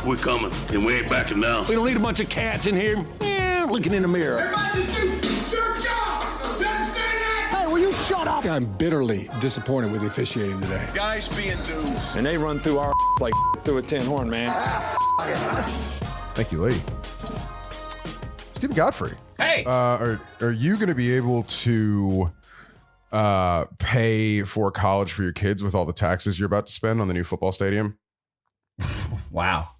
We're coming, and we ain't backing down. We don't need a bunch of cats in here looking in the mirror. Everybody just do your job. You understand that? Hey, will you shut up? I'm bitterly disappointed with the officiating today. Guys being dudes. And they run through our like through a tin horn, man. Thank you, Lee. Stephen Godfrey. Hey. Are you going to be able to pay for college for your kids with all the taxes you're about to spend on the new football stadium? Wow.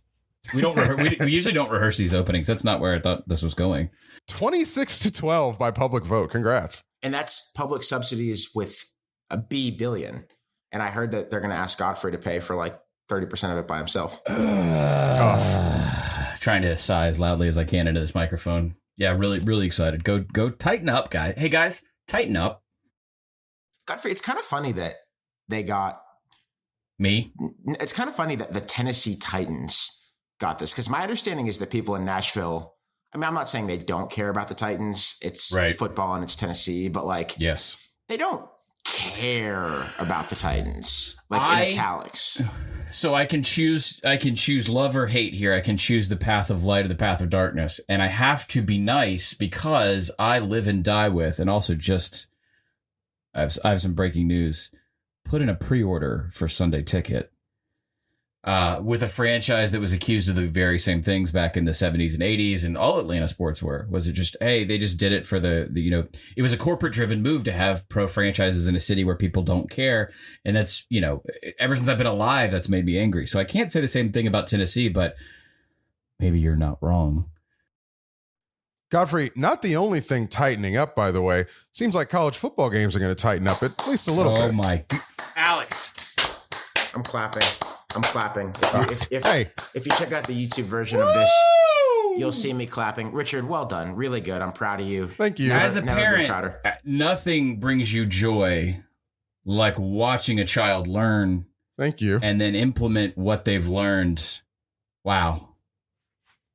We don't. We usually don't rehearse these openings. That's not where I thought this was going. 26-12 by public vote. Congrats. And that's public subsidies with a B billion. And I heard that they're going to ask Godfrey to pay for like 30% of it by himself. Tough. Trying to sigh as loudly as I can into this microphone. Yeah, really, really excited. Go tighten up, guys. Hey, guys, tighten up. Godfrey, it's kind of funny that they got me. It's kind of funny that the Tennessee Titans got this, because my understanding is that people in Nashville, I mean, I'm not saying they don't care about the Titans. It's football and it's Tennessee, but like, yes, they don't care about the Titans, like in italics. So I can choose love or hate here. I can choose the path of light or the path of darkness. And I have to be nice because I live and die with, and also just, I have some breaking news. Put in a pre-order for Sunday Ticket with a franchise that was accused of the very same things back in the 70s and 80s, and all Atlanta sports were. Was it just, hey, they just did it for the it was a corporate-driven move to have pro franchises in a city where people don't care. And that's, ever since I've been alive, that's made me angry. So I can't say the same thing about Tennessee, but maybe you're not wrong. Godfrey, not the only thing tightening up, by the way. Seems like college football games are going to tighten up at least a little bit. Oh, my. Alex. I'm clapping. If you check out the YouTube version of this, you'll see me clapping. Richard, well done. Really good. I'm proud of you. Thank you. As a parent, nothing brings you joy like watching a child learn. Thank you. And then implement what they've learned. Wow.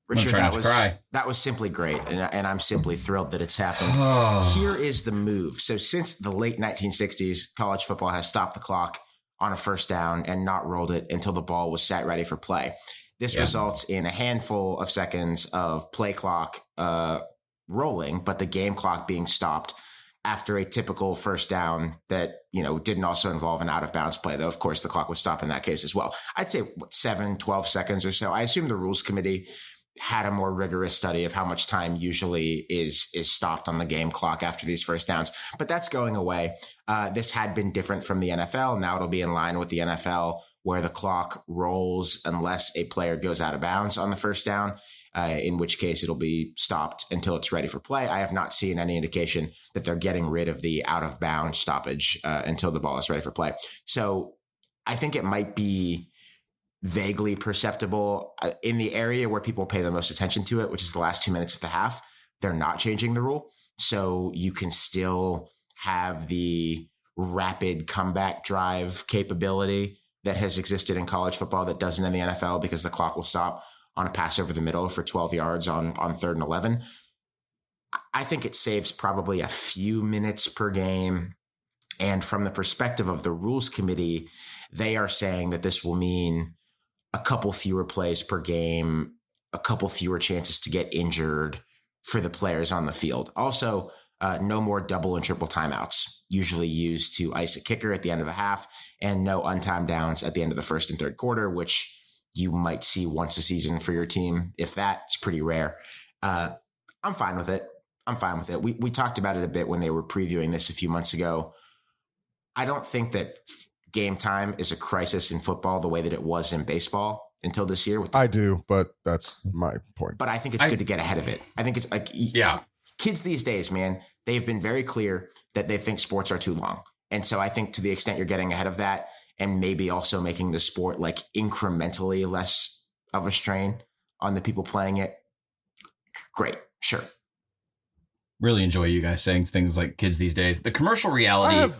Richard, that was simply great, and I'm simply thrilled that it's happened. Here is the move. So since the late 1960s, college football has stopped the clock on a first down and not rolled it until the ball was set ready for play. This results in a handful of seconds of play clock rolling, but the game clock being stopped after a typical first down that, didn't also involve an out of bounds play, though of course the clock would stop in that case as well. I'd say 12 seconds or so. I assume the rules committee had a more rigorous study of how much time usually is stopped on the game clock after these first downs, but that's going away. This had been different from the NFL. Now it'll be in line with the NFL, where the clock rolls unless a player goes out of bounds on the first down, in which case it'll be stopped until it's ready for play. I have not seen any indication that they're getting rid of the out of bounds stoppage until the ball is ready for play. So I think it might be vaguely perceptible in the area where people pay the most attention to it, which is the last 2 minutes of the half. They're not changing the rule. So you can still have the rapid comeback drive capability that has existed in college football that doesn't in the NFL, because the clock will stop on a pass over the middle for 12 yards on 3rd and 11. I think it saves probably a few minutes per game. And from the perspective of the rules committee, they are saying that this will mean a couple fewer plays per game, a couple fewer chances to get injured for the players on the field. Also, no more double and triple timeouts, usually used to ice a kicker at the end of a half, and no untimed downs at the end of the first and third quarter, which you might see once a season for your team. If that's pretty rare. I'm fine with it. We talked about it a bit when they were previewing this a few months ago. I don't think that game time is a crisis in football the way that it was in baseball until this year. I do, but that's my point. But I think it's good to get ahead of it. I think it's like, kids these days, man, they've been very clear that they think sports are too long. And so I think to the extent you're getting ahead of that, and maybe also making the sport like incrementally less of a strain on the people playing it, great, sure. Really enjoy you guys saying things like kids these days. The commercial reality.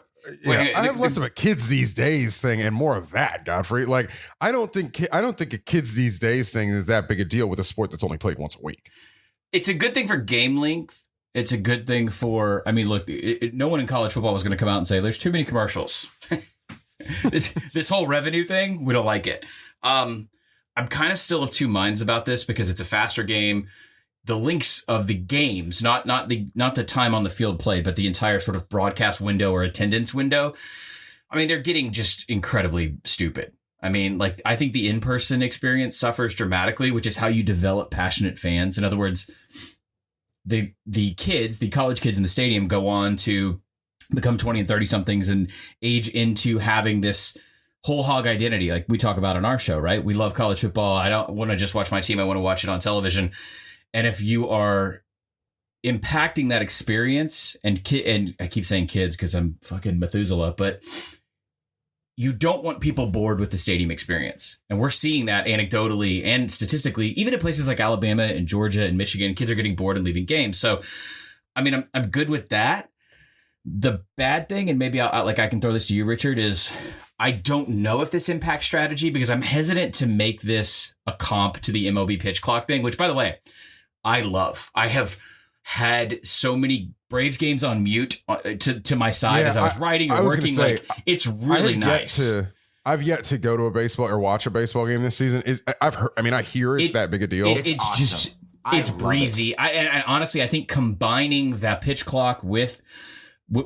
I have less of a kids these days thing and more of that, Godfrey. Like, I don't think a kids these days thing is that big a deal with a sport that's only played once a week. It's a good thing for game length. It's a good thing for, look, no one in college football was going to come out and say, there's too many commercials. this whole revenue thing, we don't like it. I I'm kind of still of two minds about this because it's a faster game. The links of the games, not the time on the field played, but the entire sort of broadcast window or attendance window. I mean, they're getting just incredibly stupid. I mean, like, I think the in-person experience suffers dramatically, which is how you develop passionate fans. In other words, the college kids in the stadium go on to become 20 and 30 somethings and age into having this whole hog identity, like we talk about on our show, right? We love college football. I don't want to just watch my team. I want to watch it on television. And if you are impacting that experience, and I keep saying kids because I'm fucking Methuselah, but you don't want people bored with the stadium experience. And we're seeing that anecdotally and statistically, even in places like Alabama and Georgia and Michigan, kids are getting bored and leaving games. So, I mean, I'm good with that. The bad thing, and maybe I can throw this to you, Richard, is I don't know if this impacts strategy because I'm hesitant to make this a comp to the MLB pitch clock thing, which, by the way, I love. I have had so many Braves games on mute to my side as I was writing or working. It's really nice. I've yet to go to a baseball or watch a baseball game this season. I've heard. I mean, I hear it's that big a deal. It's awesome. Just it's breezy. I honestly, I think combining that pitch clock with.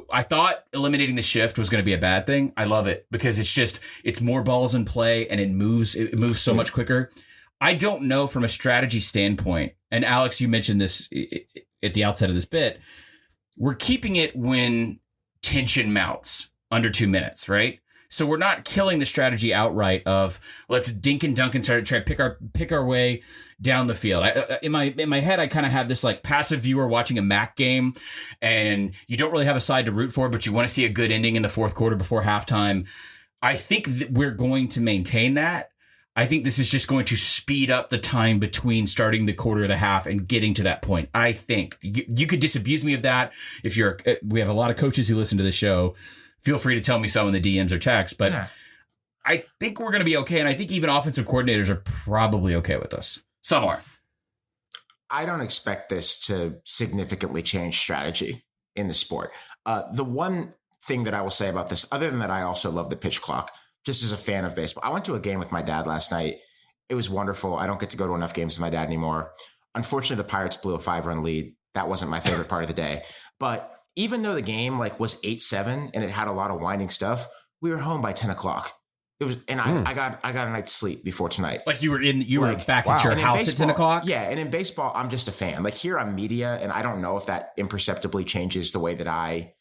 I thought eliminating the shift was going to be a bad thing. I love it because it's more balls in play and it moves so much quicker. I don't know from a strategy standpoint. And Alex, you mentioned this at the outset of this bit. We're keeping it when tension mounts under 2 minutes, right? So we're not killing the strategy outright of let's dink and dunk and try to pick our way down the field. In my head, I kind of have this like passive viewer watching a MAC game, and you don't really have a side to root for, but you want to see a good ending in the fourth quarter before halftime. I think that we're going to maintain that. I think this is just going to speed up the time between starting the quarter or the half and getting to that point. I think you could disabuse me of that. We have a lot of coaches who listen to the show. Feel free to tell me so in the DMs or texts, but yeah. I think we're going to be okay. And I think even offensive coordinators are probably okay with us. Some are. I don't expect this to significantly change strategy in the sport. The one thing that I will say about this, other than that, I also love the pitch clock, just as a fan of baseball. I went to a game with my dad last night. It was wonderful. I don't get to go to enough games with my dad anymore. Unfortunately, the Pirates blew a 5-run lead. That wasn't my favorite part of the day. But even though the game was 8-7 and it had a lot of winding stuff, we were home by 10 o'clock. It was, and I got a night's sleep before tonight. Like you were back at your house at 10 o'clock? Yeah. And in baseball, I'm just a fan. Like here I'm media, and I don't know if that imperceptibly changes the way that I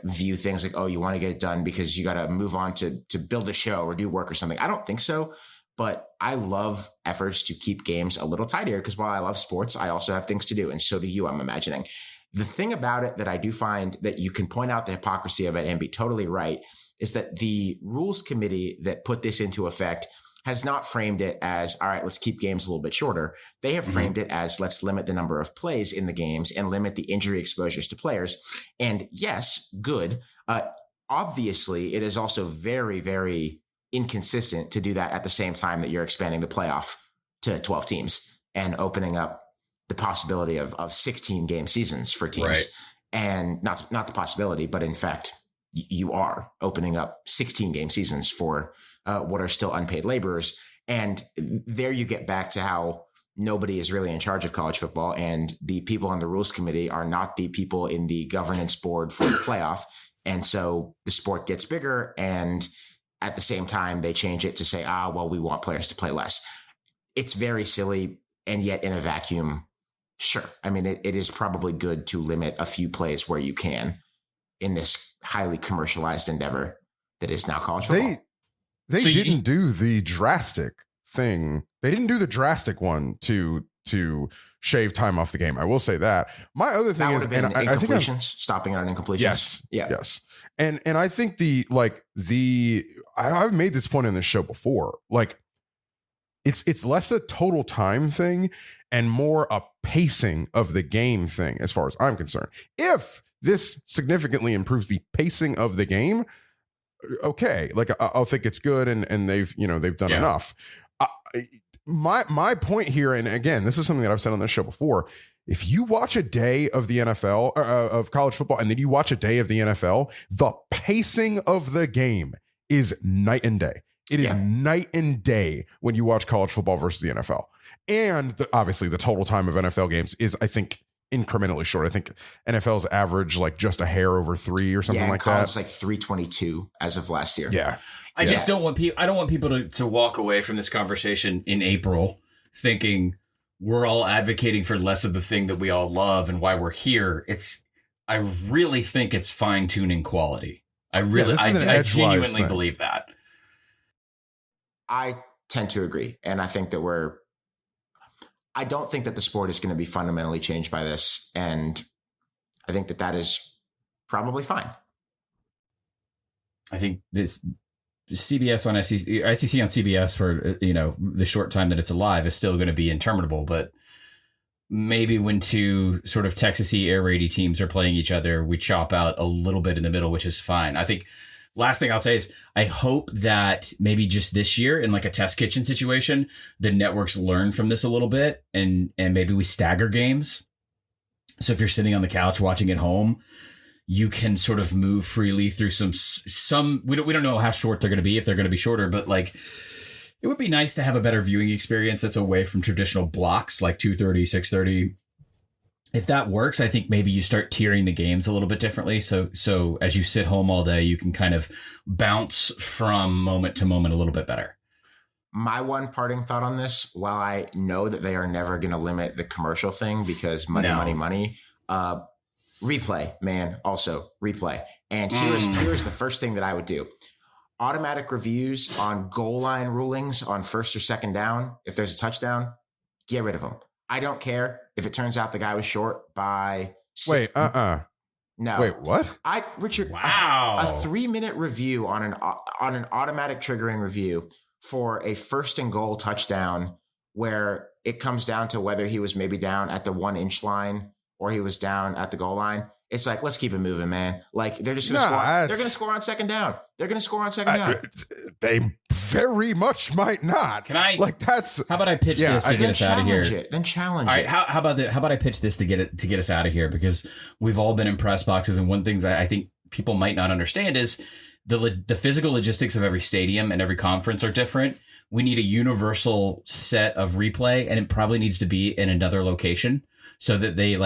view things like, oh, you want to get it done because you got to move on to build a show or do work or something. I don't think so. But I love efforts to keep games a little tidier because while I love sports, I also have things to do. And so do you, I'm imagining. The thing about it that I do find that you can point out the hypocrisy of it and be totally right is that the rules committee that put this into effect has not framed it as, all right, let's keep games a little bit shorter. They have framed it as let's limit the number of plays in the games and limit the injury exposures to players. And yes, good. Obviously, it is also very, very inconsistent to do that at the same time that you're expanding the playoff to 12 teams and opening up the possibility of 16 game seasons for teams. Right. And not the possibility, but in fact, you are opening up 16 game seasons for what are still unpaid laborers. And there you get back to how nobody is really in charge of college football. And the people on the rules committee are not the people in the governance board for the playoff. And so the sport gets bigger. And at the same time, they change it to say, we want players to play less. It's very silly. And yet in a vacuum, sure. I mean, it is probably good to limit a few plays where you can in this highly commercialized endeavor that is now college football. They didn't do the drastic thing. They didn't do the drastic one to shave time off the game. I will say that. My other thing is, and I think stopping it on incompletions. Yes. Yeah. Yes. And I think I've made this point in this show before. Like it's less a total time thing and more a pacing of the game thing, as far as I'm concerned. If this significantly improves the pacing of the game, okay, like I'll think it's good, and they've done enough. My point here, and again, this is something that I've said on this show before. If you watch a day of the NFL of college football, and then you watch a day of the NFL, the pacing of the game is night and day. It is night and day when you watch college football versus the NFL. And obviously the total time of NFL games is, I think, incrementally short. I think NFL's average like just a hair over 3 or something like that. It's like 322 as of last year. Yeah. I just don't want people. I don't want people to walk away from this conversation in April thinking we're all advocating for less of the thing that we all love and why we're here. I really think it's fine tuning quality. I genuinely believe that. I tend to agree, and I think that I don't think that the sport is going to be fundamentally changed by this, and I think that is probably fine. I think this CBS on SEC on CBS for the short time that it's alive is still going to be interminable, but maybe when two sort of Texas-y air raidy teams are playing each other, we chop out a little bit in the middle, which is fine. I think last thing I'll say is I hope that maybe just this year in like a test kitchen situation, the networks learn from this a little bit and maybe we stagger games. So if you're sitting on the couch watching at home, you can sort of move freely through some we don't know how short they're going to be, if they're going to be shorter, but like it would be nice to have a better viewing experience that's away from traditional blocks like 2:30, 6:30. If that works, I think maybe you start tiering the games a little bit differently. So as you sit home all day, you can kind of bounce from moment to moment a little bit better. My one parting thought on this, while I know that they are never going to limit the commercial thing because money, replay, man, also replay. And here's the first thing that I would do. Automatic reviews on goal line rulings on first or second down. If there's a touchdown, get rid of them. I don't care if it turns out the guy was short by. No. Wait, what? Richard. Wow. A 3-minute review on an automatic triggering review for a first and goal touchdown where it comes down to whether he was maybe down at the 1-inch line or he was down at the goal line. It's like, let's keep it moving, man. Like they're just going to score. They're going to score on second down. They very much might not. Can I? Like that's. How about I pitch this to get us out of here? Then challenge it. All right. How about I pitch this to get us out of here, because we've all been in press boxes, and one thing that I think people might not understand is the physical logistics of every stadium and every conference are different. We need a universal set of replay, and it probably needs to be in another location. So that they in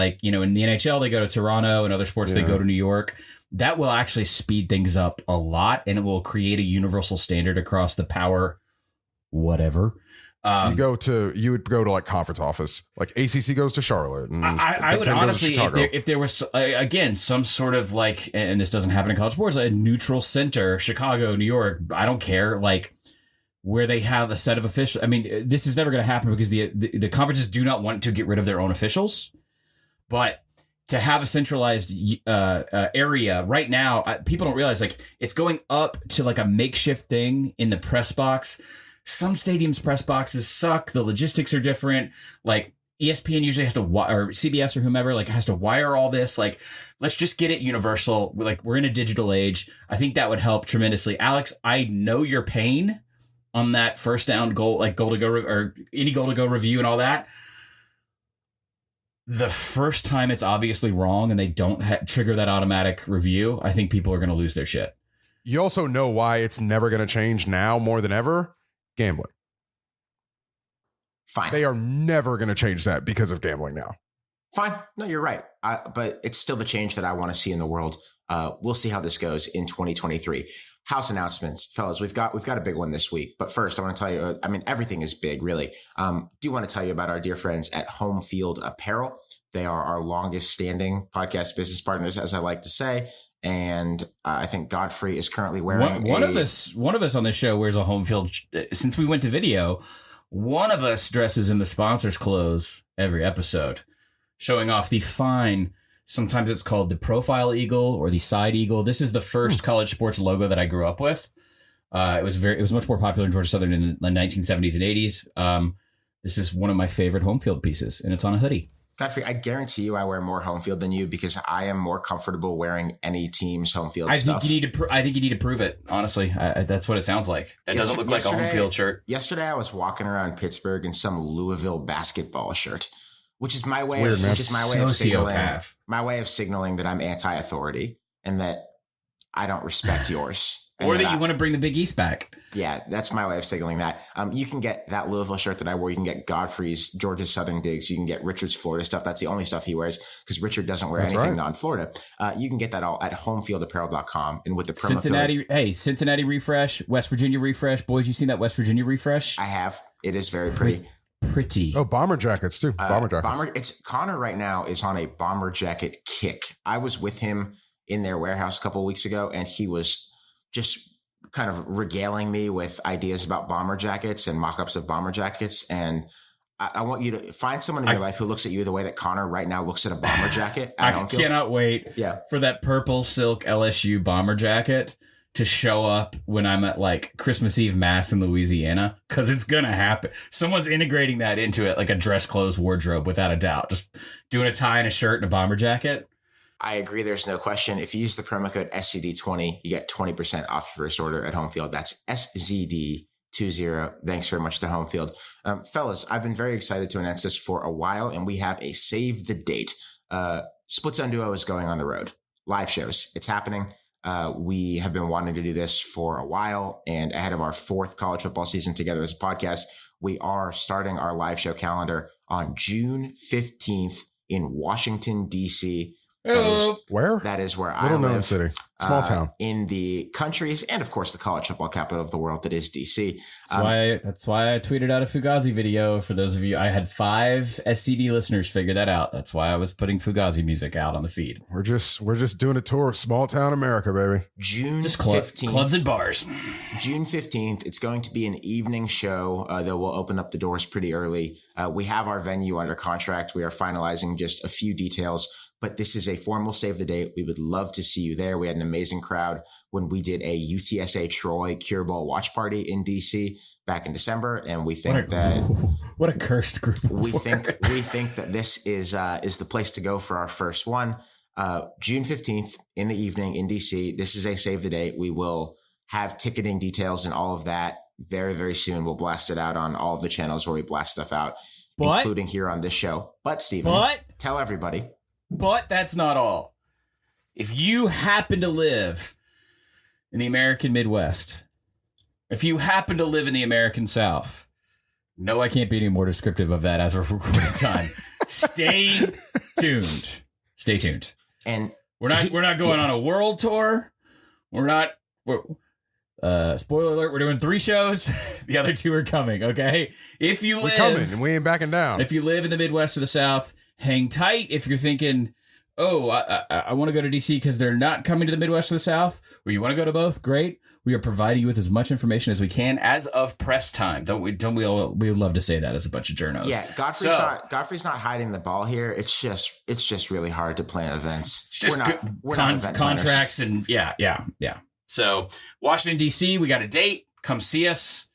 the NHL, they go to Toronto, and other sports, they go to New York. That will actually speed things up a lot, and it will create a universal standard across the power, whatever. You would go to like conference office, like ACC goes to Charlotte. And I would honestly, if there was, again, some sort of like, and this doesn't happen in college sports, a neutral center, Chicago, New York, I don't care, like, where they have a set of officials. I mean, this is never going to happen because the conferences do not want to get rid of their own officials. But to have a centralized area right now, people don't realize, like, it's going up to like a makeshift thing in the press box. Some stadiums' press boxes suck. The logistics are different. Like ESPN usually has to, or CBS or whomever, like, has to wire all this. Like, let's just get it universal. Like, we're in a digital age. I think that would help tremendously. Alex, I know your pain on that first down goal, like goal to go or any goal to go review and all that. The first time it's obviously wrong and they don't trigger that automatic review, I think people are going to lose their shit. You also know why it's never going to change now more than ever. Gambling. Fine. They are never going to change that because of gambling now. Fine. No, you're right. But it's still the change that I want to see in the world. We'll see how this goes in 2023. House announcements, fellas. We've got a big one this week. But first, I want to tell you, everything is big, really. Do want to tell you about our dear friends at Home Field Apparel. They are our longest standing podcast business partners, as I like to say. And I think Godfrey is currently wearing one of us on this show wears a Home Field. Since we went to video, one of us dresses in the sponsor's clothes every episode, showing off the fine. Sometimes it's called the profile eagle or the side eagle. This is the first college sports logo that I grew up with. It was much more popular in Georgia Southern in the 1970s and 80s. This is one of my favorite Home Field pieces, and it's on a hoodie. Godfrey, I guarantee you I wear more Home Field than you because I am more comfortable wearing any team's Home Field stuff. I think you need to prove it, honestly. That's what it sounds like. It doesn't look like a Home Field shirt. Yesterday, I was walking around Pittsburgh in some Louisville basketball shirt. Which is my way of signaling that I'm anti-authority and that I don't respect yours. Or that you want to bring the Big East back. Yeah, that's my way of signaling that. You can get that Louisville shirt that I wore. You can get Godfrey's Georgia's Southern Digs. You can get Richard's Florida stuff. That's the only stuff he wears because Richard doesn't wear anything non-Florida. You can get that all at homefieldapparel.com. And with the promo code... Cincinnati refresh, West Virginia refresh. Boys, you seen that West Virginia refresh? I have. It is very pretty. Pretty. Oh, bomber jackets too. Bomber jackets. Connor right now is on a bomber jacket kick. I was with him in their warehouse a couple of weeks ago, and he was just kind of regaling me with ideas about bomber jackets and mock-ups of bomber jackets. And I want you to find someone in your life who looks at you the way that Connor right now looks at a bomber jacket. I cannot wait for that purple silk LSU bomber jacket to show up when I'm at like Christmas Eve Mass in Louisiana, because it's going to happen. Someone's integrating that into it, like a dress clothes wardrobe, without a doubt. Just doing a tie and a shirt and a bomber jacket. I agree. There's no question. If you use the promo code SCD20, you get 20% off your first order at Home Field. That's SZD20. Thanks very much to Home Field. Fellas, I've been very excited to announce this for a while, and we have a save the date. Split Zone Duo is going on the road. Live shows. It's happening. We have been wanting to do this for a while, and ahead of our 4th college football season together as a podcast, we are starting our live show calendar on June 15th in Washington, D.C. Where? That is where Little I known live. city. Small town. In the countries and, of course, the college football capital of the world that is DC. That's why I tweeted out a Fugazi video. For those of you, I had 5 SCD listeners figure that out. That's why I was putting Fugazi music out on the feed. We're just doing a tour of small town America, baby. June just 15th. Clubs and bars. June 15th. It's going to be an evening show, though we'll open up the doors pretty early. We have our venue under contract. We are finalizing just a few details. But this is a formal save the date. We would love to see you there. We had an amazing crowd when we did a UTSA Troy Cure Bowl watch party in DC back in December, and we think what a cursed group. We think that this is the place to go for our first one. June 15th in the evening in DC. This is a save the date. We will have ticketing details and all of that very, very soon. We'll blast it out on all of the channels where we blast stuff out, including here on this show. But Steven, tell everybody. But that's not all. If you happen to live in the American Midwest, if you happen to live in the American South, no, I can't be any more descriptive of that as of recording time. Stay tuned. Stay tuned. And we're not going on a world tour. Spoiler alert, we're doing 3 shows. The other 2 are coming, okay? If you live, we're coming and we ain't backing down. If you live in the Midwest or the South, hang tight. If you're thinking, I want to go to DC because they're not coming to the Midwest or the South, or you want to go to both, great. We are providing you with as much information as we can as of press time. Don't we all? We would love to say that as a bunch of journos. Yeah, Godfrey's not hiding the ball here. It's just really hard to plan events. It's just we're not event contracts planners. And yeah. So Washington DC, we got a date. Come see us.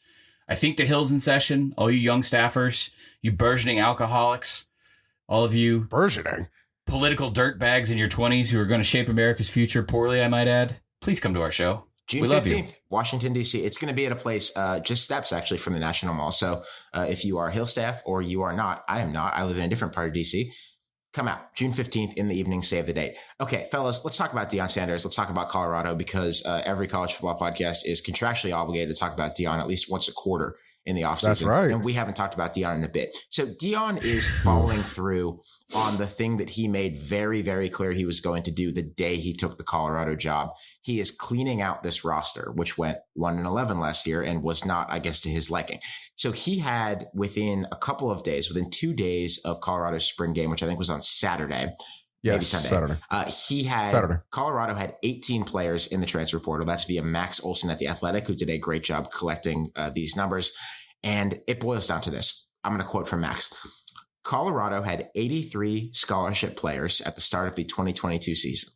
I think the Hill's in session. All you young staffers, you burgeoning alcoholics. All of you burgeoning political dirtbags in your 20s who are going to shape America's future poorly, I might add. Please come to our show. June 15th, Washington, D.C. It's going to be at a place just steps actually from the National Mall. So if you are Hill staff or you are not, I am not. I live in a different part of D.C. Come out June 15th in the evening. Save the date. Okay, fellas, let's talk about Deion Sanders. Let's talk about Colorado because every college football podcast is contractually obligated to talk about Deion at least once a quarter in the offseason. That's right. And we haven't talked about Deion in a bit. So Deion is following through on the thing that he made very, very clear he was going to do the day he took the Colorado job. He is cleaning out this roster, which went 1-11 last year and was not, I guess, to his liking. So he had within a couple of days, within 2 days of Colorado's spring game, which I think was on Saturday. Yes, Saturday. Colorado had 18 players in the transfer portal. That's via Max Olson at The Athletic, who did a great job collecting these numbers. And it boils down to this. I'm going to quote from Max. Colorado had 83 scholarship players at the start of the 2022 season.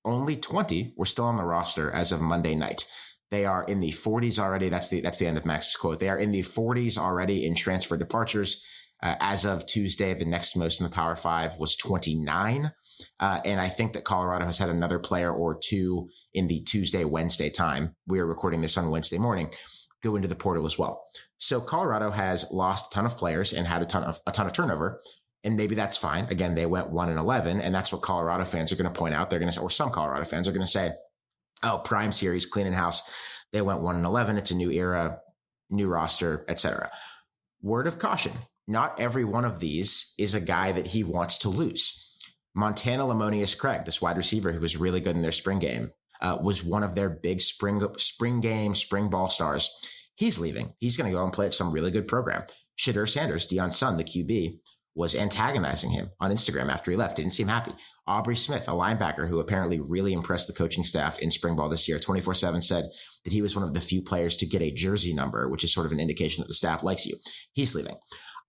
Only 20 were still on the roster as of Monday night. They are in the 40s already. That's the end of Max's quote. They are in the 40s already in transfer departures. As of Tuesday, the next most in the Power 5 was 29. And I think that Colorado has had another player or 2 in the Tuesday-Wednesday time. We are recording this on Wednesday morning. Go into the portal as well. So Colorado has lost a ton of players and had a ton of turnover. And maybe that's fine. Again, they went 1-11. And that's what Colorado fans are going to point out. They're going to say, or some Colorado fans are going to say, Prime series, cleaning house. They went 1-11. It's a new era, new roster, etc. Word of caution. Not every one of these is a guy that he wants to lose. Montana Lamonius Craig, this wide receiver who was really good in their spring game, was one of their big spring ball stars. He's leaving. He's going to go and play at some really good program. Shadur Sanders, Deion's son, the QB, was antagonizing him on Instagram after he left. Didn't seem happy. Aubrey Smith, a linebacker who apparently really impressed the coaching staff in spring ball this year, 24/7 said that he was one of the few players to get a jersey number, which is sort of an indication that the staff likes you. He's leaving.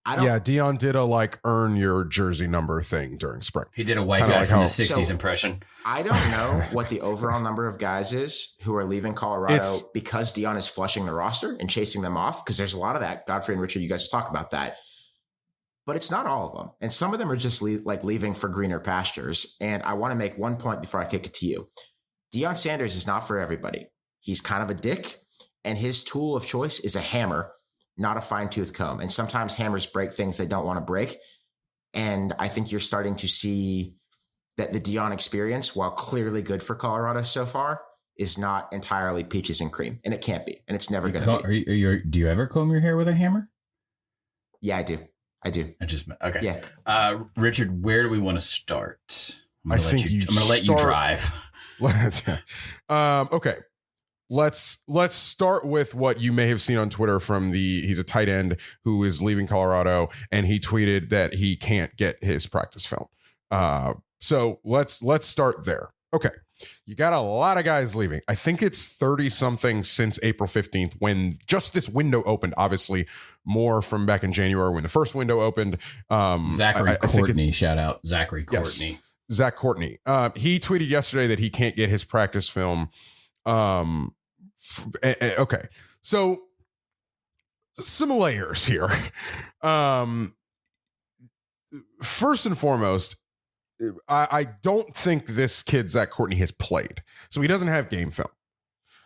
Deion did a earn your jersey number thing during spring. He did a white guy from the 60s impression. I don't know what the overall number of guys is who are leaving Colorado because Deion is flushing the roster and chasing them off, because there's a lot of that. Godfrey and Richard, you guys talk about that. But it's not all of them. And some of them are just leaving for greener pastures. And I want to make one point before I kick it to you. Deion Sanders is not for everybody. He's kind of a dick, and his tool of choice is a hammer, not a fine-tooth comb. And sometimes hammers break things they don't want to break. And I think you're starting to see that the Deion experience, while clearly good for Colorado so far, is not entirely peaches and cream. And it can't be. And it's never going to be. Do you ever comb your hair with a hammer? Yeah, I do. Okay. Yeah. Richard, where do we want to start? I'm I'm going to let you drive. Okay. Let's start with what you may have seen on Twitter from he's a tight end who is leaving Colorado, and he tweeted that he can't get his practice film. So let's start there. Okay. You got a lot of guys leaving. I think it's 30 something since April 15th when just this window opened. Obviously more from back in January when the first window opened. Zachary Courtney, shout out Zachary Courtney. Yes, Zach Courtney. He tweeted yesterday that he can't get his practice film. Okay. So some layers here. First and foremost, I don't think this kid, Zach Courtney, has played. So he doesn't have game film.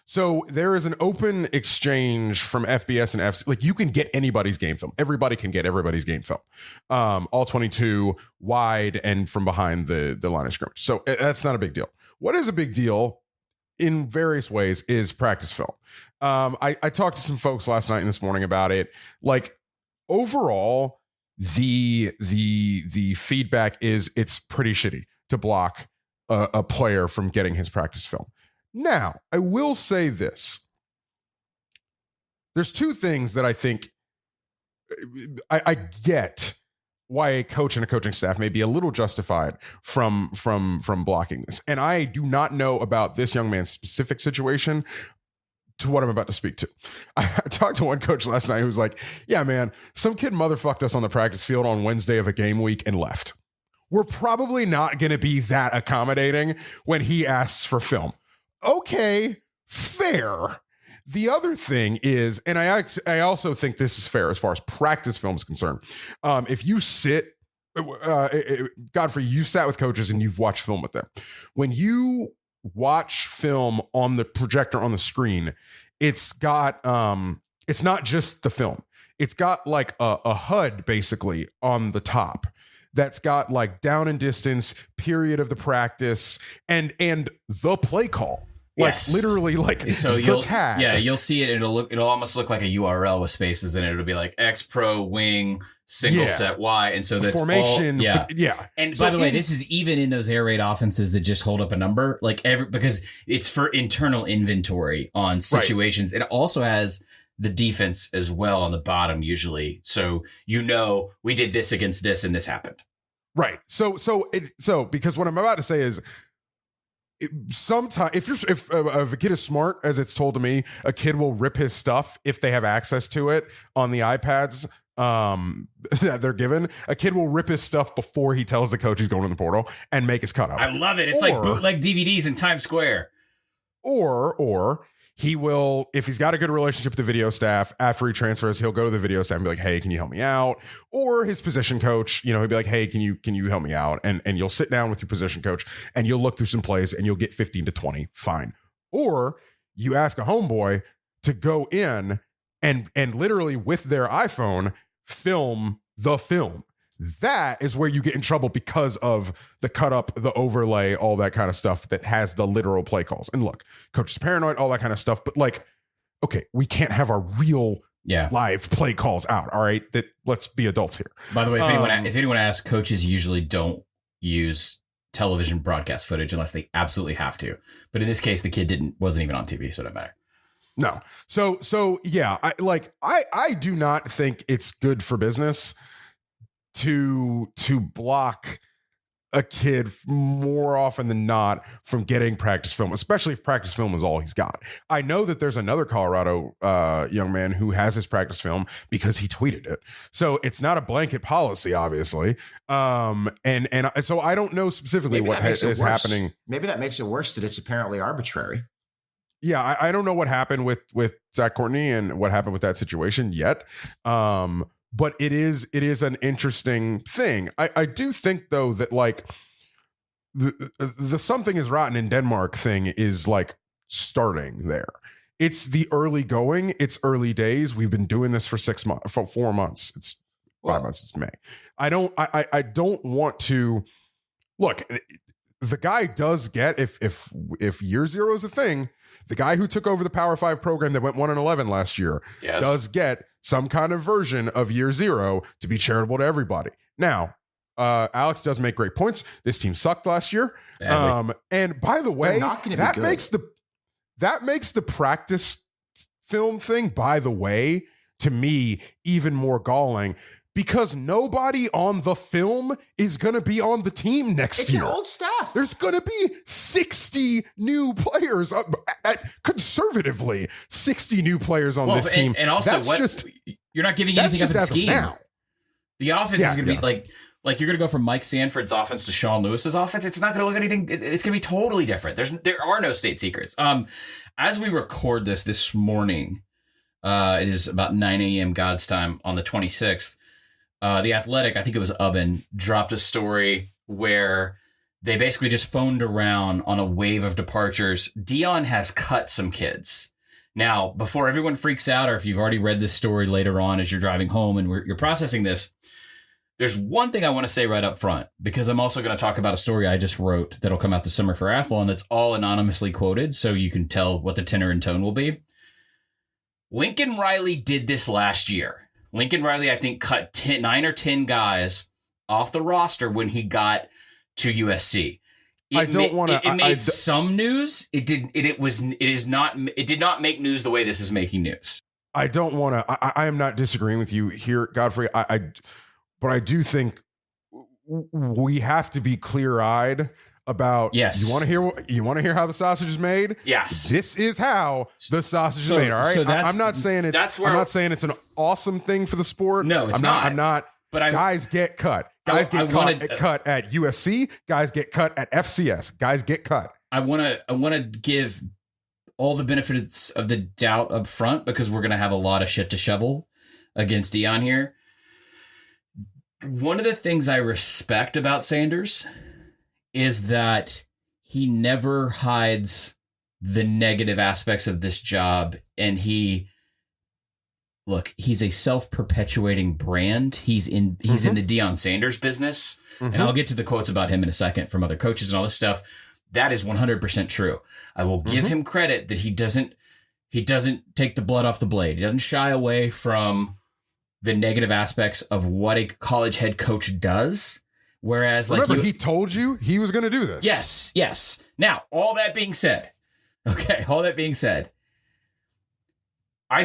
So there is an open exchange from FBS and FC. Like, you can get anybody's game film. Everybody can get everybody's game film. All 22 wide and from behind the line of scrimmage. So that's not a big deal. What is a big deal in various ways is practice film. I talked to some folks last night and this morning about it. Like, overall, the feedback is it's pretty shitty to block a player from getting his practice film. Now, I will say this. There's two things that I think I get why a coach and a coaching staff may be a little justified from blocking this. And I do not know about this young man's specific situation to what I'm about to speak to. I talked to one coach last night who was like, yeah, man, some kid motherfucked us on the practice field on Wednesday of a game week and left. We're probably not going to be that accommodating when he asks for film. Okay, fair. The other thing is, and I also think this is fair as far as practice film is concerned. If you sit, Godfrey, you sat with coaches and you've watched film with them. When you watch film on the projector on the screen, it's got, it's not just the film. It's got like a HUD basically on the top that's got like down and distance, period of the practice, and the play call. Like, yes. Literally, like, so the tag. Yeah, you'll see it. It'll almost look like a URL with spaces in it. It'll be like X Pro wing single set Y, and so that's formation. Yeah. And so by the way, this is even in those air raid offenses that just hold up a number, like because it's for internal inventory on situations. Right. It also has the defense as well on the bottom usually, so we did this against this and this happened. Right. So because what I'm about to say is, sometimes if a kid is smart, as it's told to me, a kid will rip his stuff if they have access to it on the iPads that they're given. A kid will rip his stuff before he tells the coach he's going in the portal and make his cutout. I love it. It's like bootleg DVDs in Times Square. Or he will, if he's got a good relationship with the video staff, after he transfers, he'll go to the video staff and be like, hey, can you help me out? Or his position coach, he'll be like, hey, can you help me out? And you'll sit down with your position coach and you'll look through some plays and you'll get 15 to 20. Fine. Or you ask a homeboy to go in and literally with their iPhone film the film. That is where you get in trouble because of the cut up, the overlay, all that kind of stuff that has the literal play calls. And look, coaches paranoid, all that kind of stuff. But like, okay, we can't have our real live play calls out. All right, that let's be adults here. By the way, if anyone asks, coaches usually don't use television broadcast footage unless they absolutely have to. But in this case, the kid wasn't even on TV, so it doesn't matter. No. So yeah, I do not think it's good for business to block a kid more often than not from getting practice film, especially if practice film is all he's got. I know that there's another Colorado young man who has his practice film because he tweeted it. So it's not a blanket policy, obviously. And so I don't know specifically what is happening. Maybe that makes it worse that it's apparently arbitrary. Yeah, I don't know what happened with Zach Courtney and what happened with that situation yet. But it is an interesting thing. I do think though that like the something is rotten in Denmark thing is like starting there. It's the early going. It's early days. We've been doing this for 4 months. It's 5 months. It's May. I don't want to look. The guy does get if year zero is a thing. The guy who took over the Power 5 program that went 1-11 last year does get some kind of version of year zero to be charitable to everybody. Now, Alex does make great points. This team sucked last year. And by the way, that makes the practice film thing, by the way, to me, even more galling. Because nobody on the film is going to be on the team next year. It's an old staff. There's going to be 60 new players, conservatively, 60 new players on this team. And also, you're not giving anything up in scheme. The offense is going to be like you're going to go from Mike Sanford's offense to Sean Lewis's offense. It's not going to look anything. It's going to be totally different. There are no state secrets. As we record this morning, it is about 9 a.m. God's time on the 26th. The Athletic, I think it was Ubben, dropped a story where they basically just phoned around on a wave of departures. Deion has cut some kids. Now, before everyone freaks out, or if you've already read this story later on as you're driving home and you're processing this, there's one thing I want to say right up front, because I'm also going to talk about a story I just wrote that'll come out this summer for Athlon that's all anonymously quoted, so you can tell what the tenor and tone will be. Lincoln Riley did this last year. Lincoln Riley, I think, cut 9 or 10 guys off the roster when he got to USC. It made some news. It did not make news the way this is making news. I don't want to. I am not disagreeing with you here, Godfrey. But I do think we have to be clear-eyed about. Yes. You want to hear how the sausage is made? Yes. This is how the sausage is made. All right. So I'm not saying it's an awesome thing for the sport. No, it's not. I'm not. But guys get cut. Guys get cut at USC. Guys get cut at FCS. Guys get cut. I want to give all the benefits of the doubt up front, because we're going to have a lot of shit to shovel against Deion here. One of the things I respect about Sanders is that he never hides the negative aspects of this job. And he's a self-perpetuating brand. He's in the Deion Sanders business. Mm-hmm. And I'll get to the quotes about him in a second from other coaches and all this stuff. That is 100% true. I will give him credit that he doesn't take the blood off the blade. He doesn't shy away from the negative aspects of what a college head coach does. Whereas, remember, he told you he was going to do this. Yes. Now, all that being said, I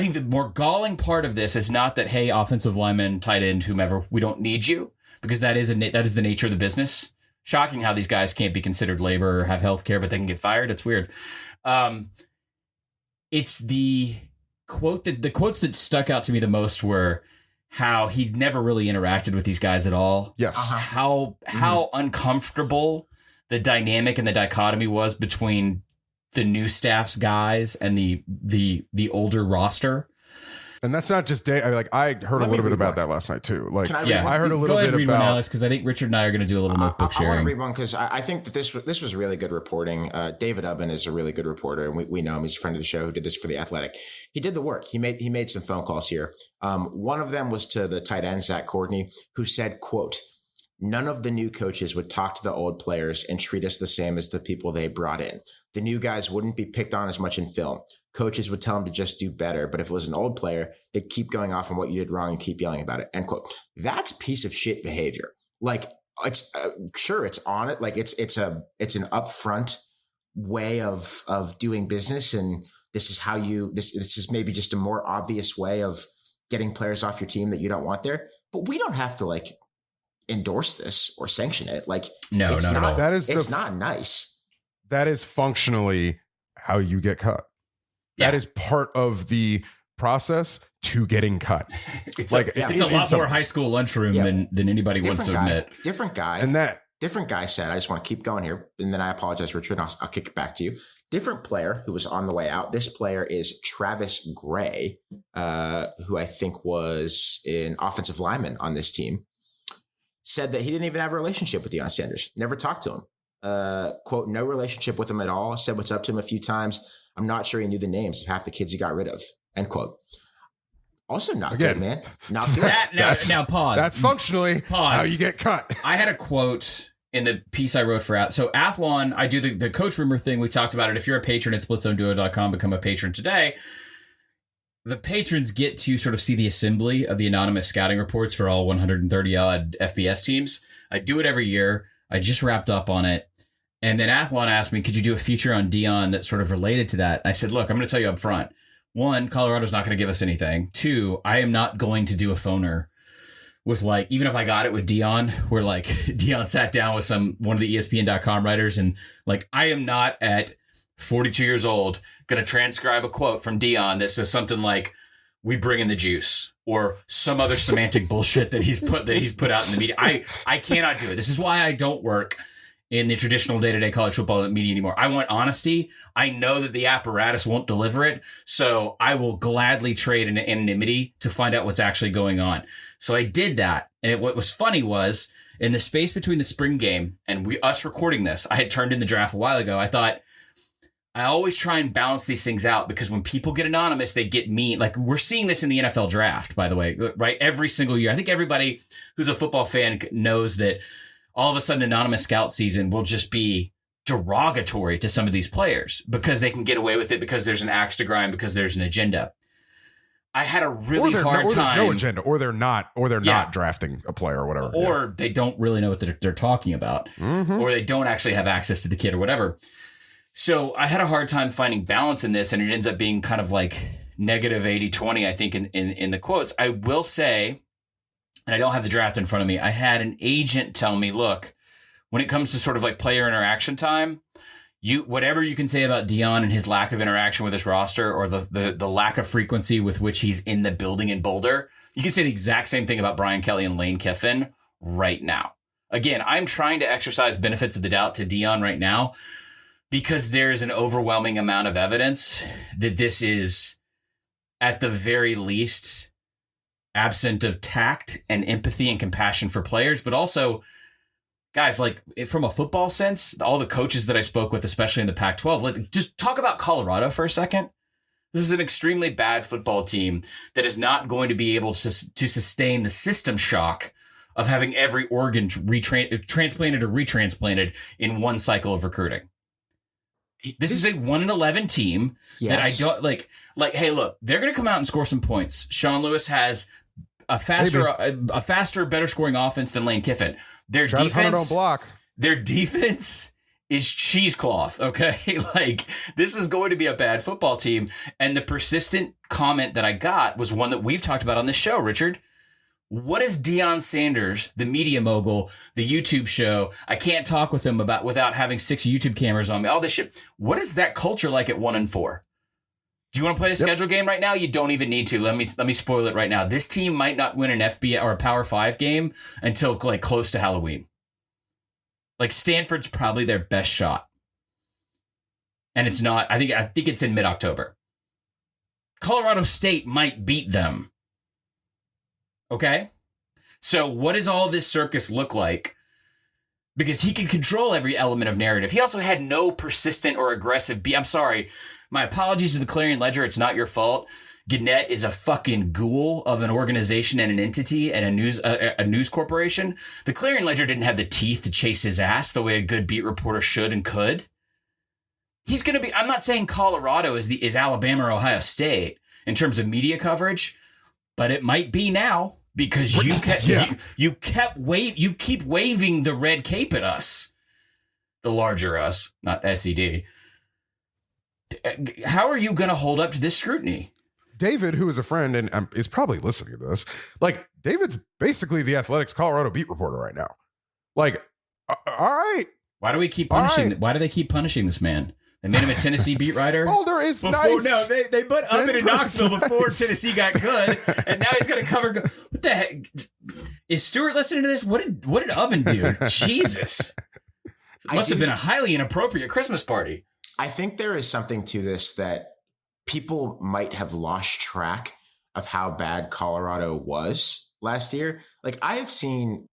think the more galling part of this is not that, hey, offensive lineman, tight end, whomever, we don't need you, because that is the nature of the business. Shocking how these guys can't be considered labor or have health care, but they can get fired. It's weird. It's the quotes that stuck out to me the most were how he never really interacted with these guys at all. Yes. How uncomfortable the dynamic and the dichotomy was between the new staff's guys and the older roster. And that's not just I heard a little bit about that last night too. Like, I heard a little bit about about Alex, because I think Richard and I are going to do a little notebook sharing. I want to read one because I think that this was really good reporting. David Ubben is a really good reporter, and we know him. He's a friend of the show who did this for The Athletic. He did the work. He made some phone calls here. One of them was to the tight end, Zach Courtney, who said, quote, "None of the new coaches would talk to the old players and treat us the same as the people they brought in. The new guys wouldn't be picked on as much in film. Coaches would tell them to just do better. But if it was an old player, they'd keep going off on what you did wrong and keep yelling about it." End quote. That's piece of shit behavior. Like, it's sure it's on it. Like it's an upfront way of doing business. And this is how this is maybe just a more obvious way of getting players off your team that you don't want there. But we don't have to like endorse this or sanction it. Like, no, it's not at all. That is not nice. That is functionally how you get cut. That is part of the process to getting cut. It's a lot more high school lunchroom than anybody wants to admit. Different guy said, I just want to keep going here. And then I apologize, Richard. I'll kick it back to you. Different player who was on the way out. This player is Travis Gray, who I think was an offensive lineman on this team. Said that he didn't even have a relationship with Deion Sanders. Never talked to him. Quote, "No relationship with him at all. Said what's up to him a few times. I'm not sure he knew the names of half the kids he got rid of." End quote. Also not good, man. Not good. Now pause. That's functionally how you get cut. I had a quote in the piece I wrote for So Athlon, I do the coach rumor thing. We talked about it. If you're a patron at splitzoneduo.com, become a patron today. The patrons get to sort of see the assembly of the anonymous scouting reports for all 130 odd FBS teams. I do it every year. I just wrapped up on it. And then Athlon asked me, could you do a feature on Deion that's sort of related to that? I said, look, I'm going to tell you up front. One, Colorado's not going to give us anything. Two, I am not going to do a phoner with even if I got it with Deion, where Deion sat down with one of the ESPN.com writers and I am not at 42 years old going to transcribe a quote from Deion that says something like, "We bring in the juice," or some other semantic bullshit that he's put out in the media. I cannot do it. This is why I don't work in the traditional day-to-day college football media anymore. I want honesty. I know that the apparatus won't deliver it, so I will gladly trade an anonymity to find out what's actually going on. So I did that, and what was funny was, in the space between the spring game and us recording this, I had turned in the draft a while ago. I thought, I always try and balance these things out, because when people get anonymous, they get mean. We're seeing this in the NFL draft, by the way, right? Every single year. I think everybody who's a football fan knows that all of a sudden anonymous scout season will just be derogatory to some of these players because they can get away with it, because there's an axe to grind, because there's an agenda. I had a really hard time. There's no agenda, or they're not drafting a player or whatever. Or they don't really know what they're talking about, or they don't actually have access to the kid or whatever. So I had a hard time finding balance in this, and it ends up being kind of negative 80-20, I think, in the quotes. I will say, and I don't have the draft in front of me, I had an agent tell me, look, when it comes to sort of player interaction time, whatever you can say about Deion and his lack of interaction with his roster, or the lack of frequency with which he's in the building in Boulder, you can say the exact same thing about Brian Kelly and Lane Kiffin right now. Again, I'm trying to exercise benefits of the doubt to Deion right now, because there's an overwhelming amount of evidence that this is, at the very least, absent of tact and empathy and compassion for players. But also, guys, from a football sense, all the coaches that I spoke with, especially in the Pac-12, just talk about Colorado for a second. This is an extremely bad football team that is not going to be able to sustain the system shock of having every organ transplanted or retransplanted in one cycle of recruiting. This is a 1-11 team that I don't hey, look, they're going to come out and score some points. Sean Lewis has a faster, better scoring offense than Lane Kiffin. Their defense is cheesecloth. Okay. This is going to be a bad football team. And the persistent comment that I got was one that we've talked about on this show, Richard. What is Deion Sanders, the media mogul, the YouTube show? I can't talk with him without having 6 YouTube cameras on me, all this shit. What is that culture like at 1-4? Do you want to play a schedule game right now? You don't even need to. Let me spoil it right now. This team might not win an FBS or a Power 5 game until close to Halloween. Stanford's probably their best shot. And it's not, I think it's in mid-October. Colorado State might beat them. Okay? So what does all this circus look like? Because he can control every element of narrative. He also had no persistent or aggressive I'm sorry. My apologies to the Clarion Ledger. It's not your fault. Gannett is a fucking ghoul of an organization and an entity and a news corporation. The Clarion Ledger didn't have the teeth to chase his ass the way a good beat reporter should and could. He's going to be, I'm not saying Colorado is Alabama or Ohio State in terms of media coverage, but it might be now because you keep waving the red cape at us, the larger us, not SED. How are you going to hold up to this scrutiny? David, who is a friend and is probably listening to this, like David's basically the Athletics Colorado beat reporter right now. Like, all right. Why do we keep punishing? Right. Why do they keep punishing this man? They made him a Tennessee beat writer. Boulder is before, nice. No, they put Ubbin in Knoxville before Tennessee got good, and now he's going to cover. What the heck? Is Stewart listening to this? What did Ubbin do? Jesus, it must have been a highly inappropriate Christmas party. I think there is something to this that people might have lost track of how bad Colorado was last year. Like I've seen,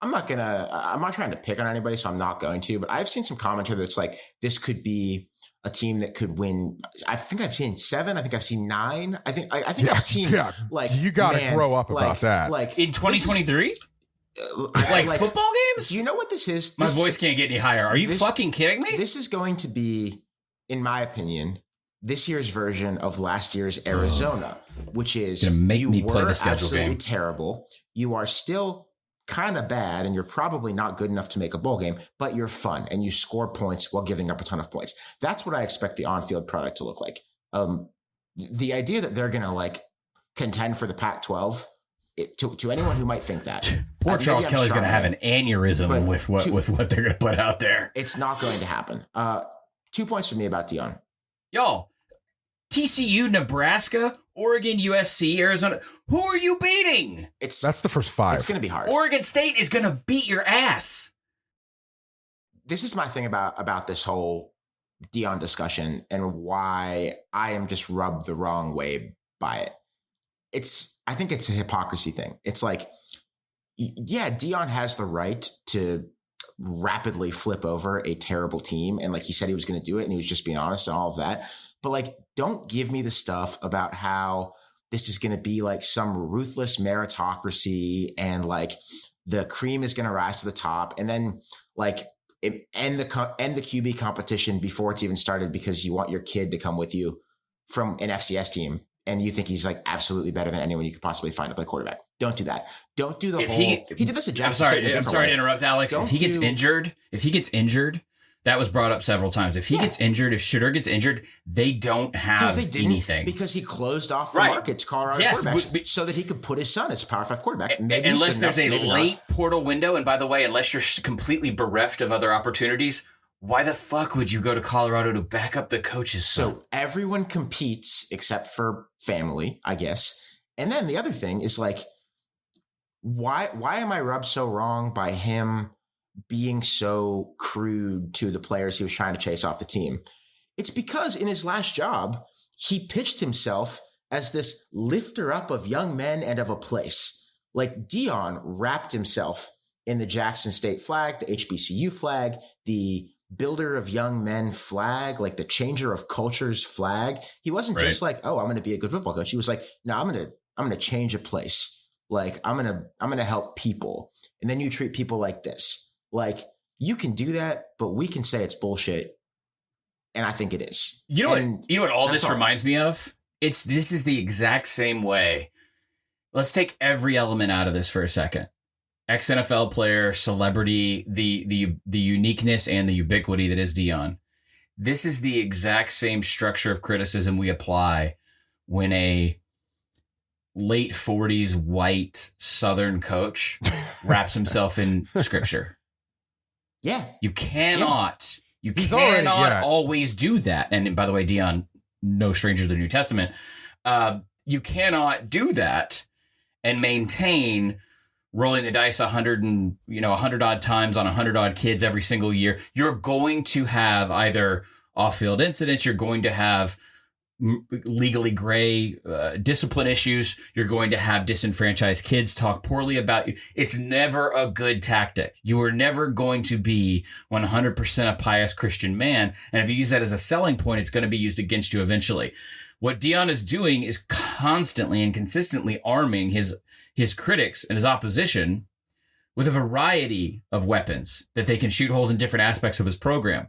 I'm not trying to pick on anybody, so I'm not going to, but I've seen some commentary that's like, this could be a team that could win. I think I've seen 7. I think I've seen 9. I think I've seen like, you got to grow up about that. Like in 2023? Like football games? Do you know what this is? My voice can't get any higher. Are you fucking kidding me? This is going to be, in my opinion, this year's version of last year's Arizona, which is you were absolutely terrible. You are still kind of bad, and you're probably not good enough to make a bowl game, but you're fun, and you score points while giving up a ton of points. That's what I expect the on-field product to look like. The idea that they're going to like contend for the Pac-12, to anyone who might think that. Poor Charles Kelly's going to have an aneurysm with what they're going to put out there. It's not going to happen. 2 points for me about Deion. Y'all, TCU, Nebraska, Oregon, USC, Arizona. Who are you beating? That's the first 5. It's going to be hard. Oregon State is going to beat your ass. This is my thing about this whole Deion discussion and why I am just rubbed the wrong way by it. I think it's a hypocrisy thing. It's like, yeah, Deion has the right to rapidly flip over a terrible team. And like he said he was going to do it and he was just being honest and all of that. But like, don't give me the stuff about how this is going to be like some ruthless meritocracy and like the cream is going to rise to the top. And then like end the QB competition before it's even started because you want your kid to come with you from an FCS team. And you think he's like absolutely better than anyone you could possibly find to play quarterback. Don't do that. Don't do the he did this at Jackson State. I'm sorry to interrupt, Alex. If he gets injured, that was brought up several times. If he gets injured, if Shedeur gets injured, they don't have anything. Because he closed off the market to Colorado quarterbacks so that he could put his son as a Power 5 quarterback. Unless there's a late portal window. And by the way, unless you're completely bereft of other opportunities, why the fuck would you go to Colorado to back up the coach's son? So everyone competes except for family, I guess. And then the other thing is like, why am I rubbed so wrong by him being so crude to the players he was trying to chase off the team? It's because in his last job, he pitched himself as this lifter up of young men and of a place. Like Deion wrapped himself in the Jackson State flag, the HBCU flag, the builder of young men flag, like the changer of cultures flag. He wasn't just like, oh, I'm going to be a good football coach. He was like, no, I'm going to change a place. Like I'm going to help people. And then you treat people like this. Like you can do that, but we can say it's bullshit. And I think it is. You know what all this reminds me of? This is the exact same way. Let's take every element out of this for a second. Ex-NFL player, celebrity, the uniqueness and the ubiquity that is Deion. This is the exact same structure of criticism we apply when a late 40s white Southern coach wraps himself in scripture. Yeah. You cannot always do that. And by the way, Deion, no stranger to the New Testament. You cannot do that and maintain rolling the dice 100 odd times on 100 odd kids every single year. You're going to have either off-field incidents. You're going to have legally gray discipline issues. You're going to have disenfranchised kids talk poorly about you. It's never a good tactic. You are never going to be 100% a pious Christian man. And if you use that as a selling point, it's going to be used against you eventually. What Deion is doing is constantly and consistently arming his critics and his opposition with a variety of weapons that they can shoot holes in different aspects of his program.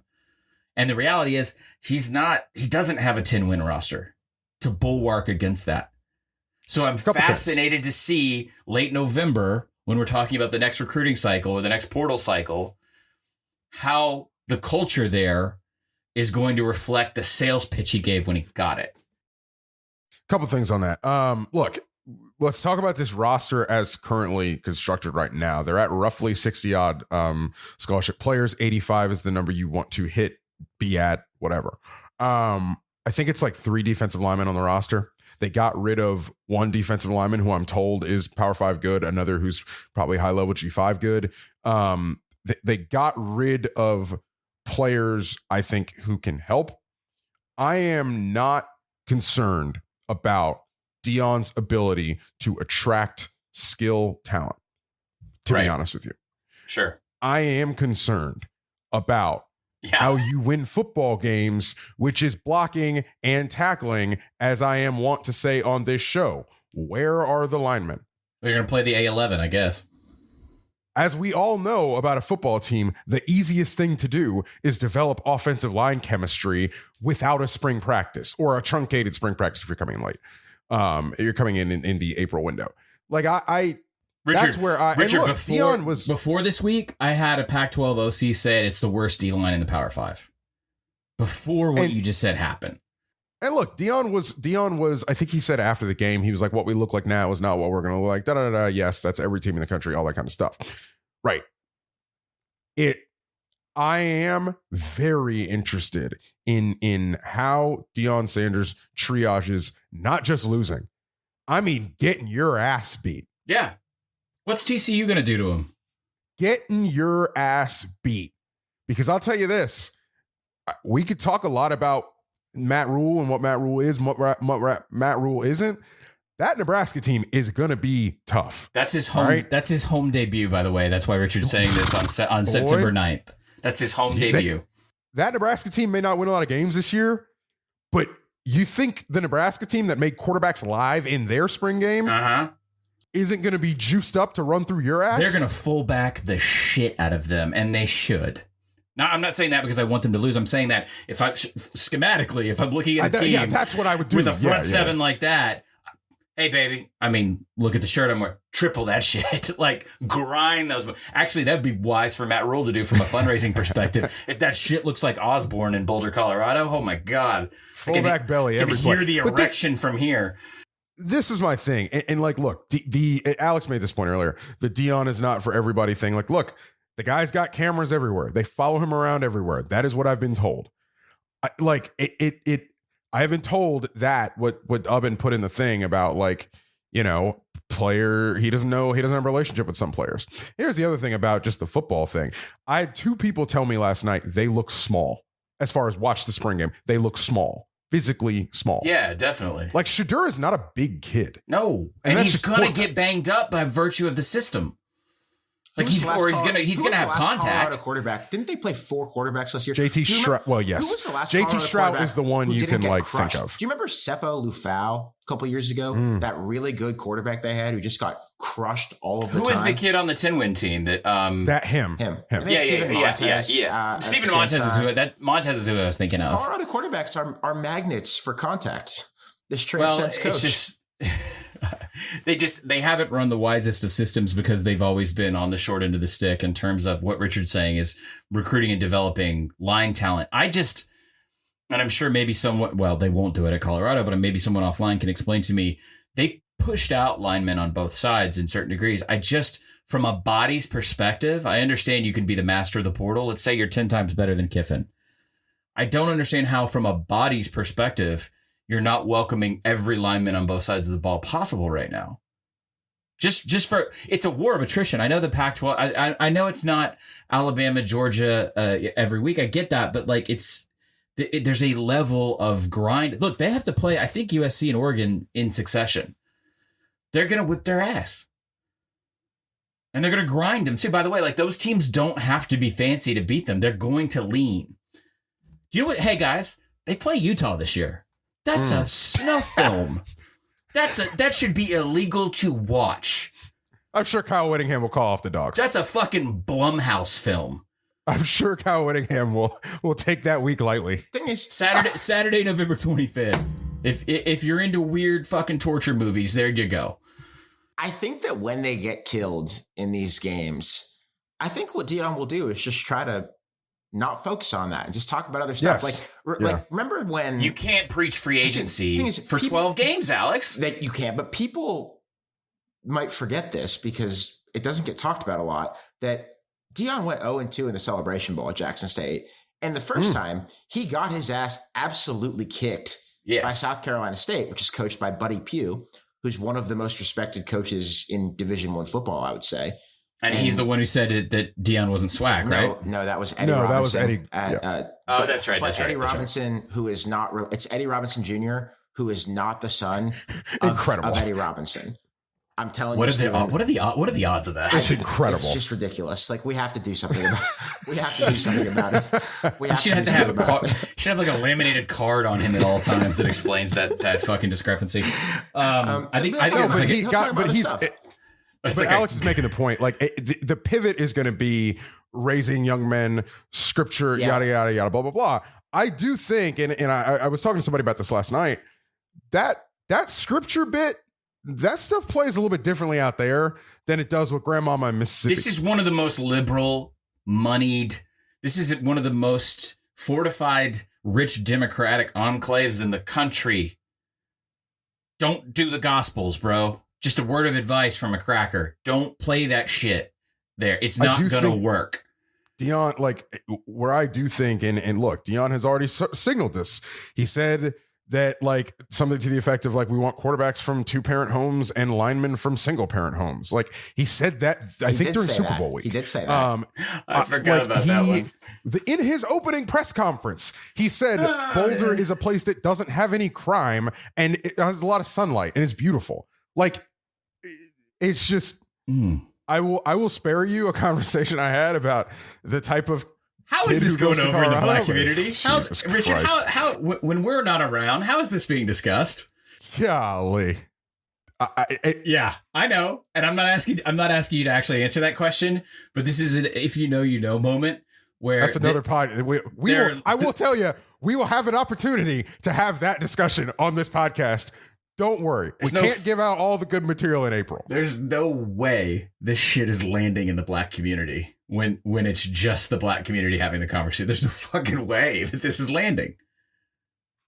And the reality is he doesn't have a 10-win roster to bulwark against that. So I'm fascinated to see late November, when we're talking about the next recruiting cycle or the next portal cycle, how the culture there is going to reflect the sales pitch he gave when he got it. Couple things on that. Look, let's talk about this roster as currently constructed right now. They're at roughly 60 odd scholarship players. 85 is the number you want to hit, be at, whatever. I think it's like 3 defensive linemen on the roster. They got rid of one defensive lineman who I'm told is Power 5 good, another who's probably high level G5 good. They got rid of players, I think, who can help. I am not concerned about Deion's ability to attract skill talent, to be honest with you. Sure. I am concerned about how you win football games, which is blocking and tackling, as I am wont to say on this show. Where are the linemen? They're going to play the A11, I guess. As we all know about a football team, the easiest thing to do is develop offensive line chemistry without a spring practice or a truncated spring practice if you're coming in late. You're coming in the April window. Like Richard, that's where Richard, before this week, I had a Pac-12 OC say it's the worst D-line in the Power 5. Before what you just said happened. And look, Deion was, I think he said after the game, he was like, what we look like now is not what we're going to look like. Da-da-da-da. Yes, that's every team in the country, all that kind of stuff. Right. I am very interested in how Deion Sanders triages not just losing. I mean, getting your ass beat. Yeah. What's TCU going to do to him? Getting your ass beat. Because I'll tell you this, we could talk a lot about Matt Rule and what Matt Rule is, what Matt Rule isn't. That Nebraska team is going to be tough. That's his home. Right? That's his home debut, by the way. That's why Richard's saying this on September 9th. That's his home debut. That Nebraska team may not win a lot of games this year, but you think the Nebraska team that made quarterbacks live in their spring game isn't going to be juiced up to run through your ass? They're going to full back the shit out of them, and they should. Now, I'm not saying that because I want them to lose. I'm saying that if I'm looking at a team that's what I would do. With a front seven like that, hey, baby, I mean, look at the shirt I'm wearing. Triple that shit. Like, grind those. Actually, that would be wise for Matt Rule to do from a fundraising perspective. If that shit looks like Osborne in Boulder, Colorado, oh my God. Fullback belly. I can hear the erection from here. This is my thing. And like, look, Alex made this point earlier. The Deion is not for everybody thing. Like, look, the guy's got cameras everywhere. They follow him around everywhere. That is what I've been told. I have been told that what Ubben put in the thing about, like, you know, player, he doesn't have a relationship with some players. Here's the other thing about just the football thing. I had 2 people tell me last night they look small. As far as watch the spring game, they look small. Physically small. Yeah, definitely. Like, Shedeur is not a big kid. No. And he's going to get banged up by virtue of the system. Like, he's going to have contact. Colorado quarterback. Didn't they play 4 quarterbacks last year? JT Stroud. Well, yes. Who was the last JT Stroud is the one you can think crushed? of. Do you remember Sefo Lufau a couple years ago? That really good quarterback they had who just got crushed all of the time. Who was the kid on the 10-win team that him? Yeah. Steven Montez is who I was thinking of. Colorado quarterbacks are magnets for contact. This transcends coach. It's just they haven't run the wisest of systems because they've always been on the short end of the stick in terms of what Richard's saying is recruiting and developing line talent. And I'm sure maybe they won't do it at Colorado, but maybe someone offline can explain to me. They pushed out linemen on both sides in certain degrees. From a body's perspective, I understand you can be the master of the portal. Let's say you're 10 times better than Kiffin. I don't understand how, from a body's perspective, you're not welcoming every lineman on both sides of the ball possible right now. Just for, it's a war of attrition. I know the Pac-12, I know it's not Alabama, Georgia every week. I get that, but like there's a level of grind. Look, they have to play, I think, USC and Oregon in succession. They're going to whip their ass. And they're going to grind them, too. By the way, like, those teams don't have to be fancy to beat them. They're going to lean. You know what? Hey, guys, they play Utah this year. That's a snuff film. That should be illegal to watch. I'm sure Kyle Whittingham will call off the dogs. That's a fucking Blumhouse film. I'm sure Kyle Whittingham will take that week lightly. Thing is, Saturday, November 25th. If you're into weird fucking torture movies, there you go. I think that when they get killed in these games, I think what Deion will do is just try to not focus on that and just talk about other stuff. Yes. Like remember when you can't preach free agency for 12 games, Alex? That you can't, but people might forget this because it doesn't get talked about a lot. That Deion went 0-2 in the Celebration Bowl at Jackson State, and the first time he got his ass absolutely kicked by South Carolina State, which is coached by Buddy Pugh, who's one of the most respected coaches in Division I football, I would say. And he's the one who said that Deion wasn't swag, right? No, that was Eddie Robinson. That was Eddie. That's right. That's Eddie right. Robinson, who is not, it's Eddie Robinson Jr., who is not the son of Eddie Robinson. I'm telling you. What are the odds of that? It's incredible. It's just ridiculous. Like, we have to do something about it. We have to do something about it. You should have like a laminated card on him at all times that explains that fucking discrepancy. But Alex is making the point. Like, the pivot is going to be raising young men, scripture, yada yada yada, blah blah blah. I do think, and I was talking to somebody about this last night. That scripture bit, that stuff plays a little bit differently out there than it does with Grandmama in Mississippi. This is one of the most liberal, moneyed. This is one of the most fortified, rich Democratic enclaves in the country. Don't do the Gospels, bro. Just a word of advice from a cracker. Don't play that shit there. It's not going to work. Deion, like, where I do think, and look, Deion has already signaled this. He said that, like, something to the effect of, like, we want quarterbacks from 2-parent homes and linemen from single-parent homes. Like, he said that, I think, during Super Bowl week. He did say that. I forgot about that one. In his opening press conference, he said Boulder is a place that doesn't have any crime and it has a lot of sunlight and it's beautiful. Like, it's just, I will spare you a conversation I had about the type of. How is this going over in the black community? Richard, how when we're not around, how is this being discussed? Golly. Yeah, I know. And I'm not asking you to actually answer that question, but this is an if you know, you know moment where that's another pod. I will tell you, we will have an opportunity to have that discussion on this podcast. Don't worry. We can't give out all the good material in April. There's no way this shit is landing in the black community when it's just the black community having the conversation. There's no fucking way that this is landing.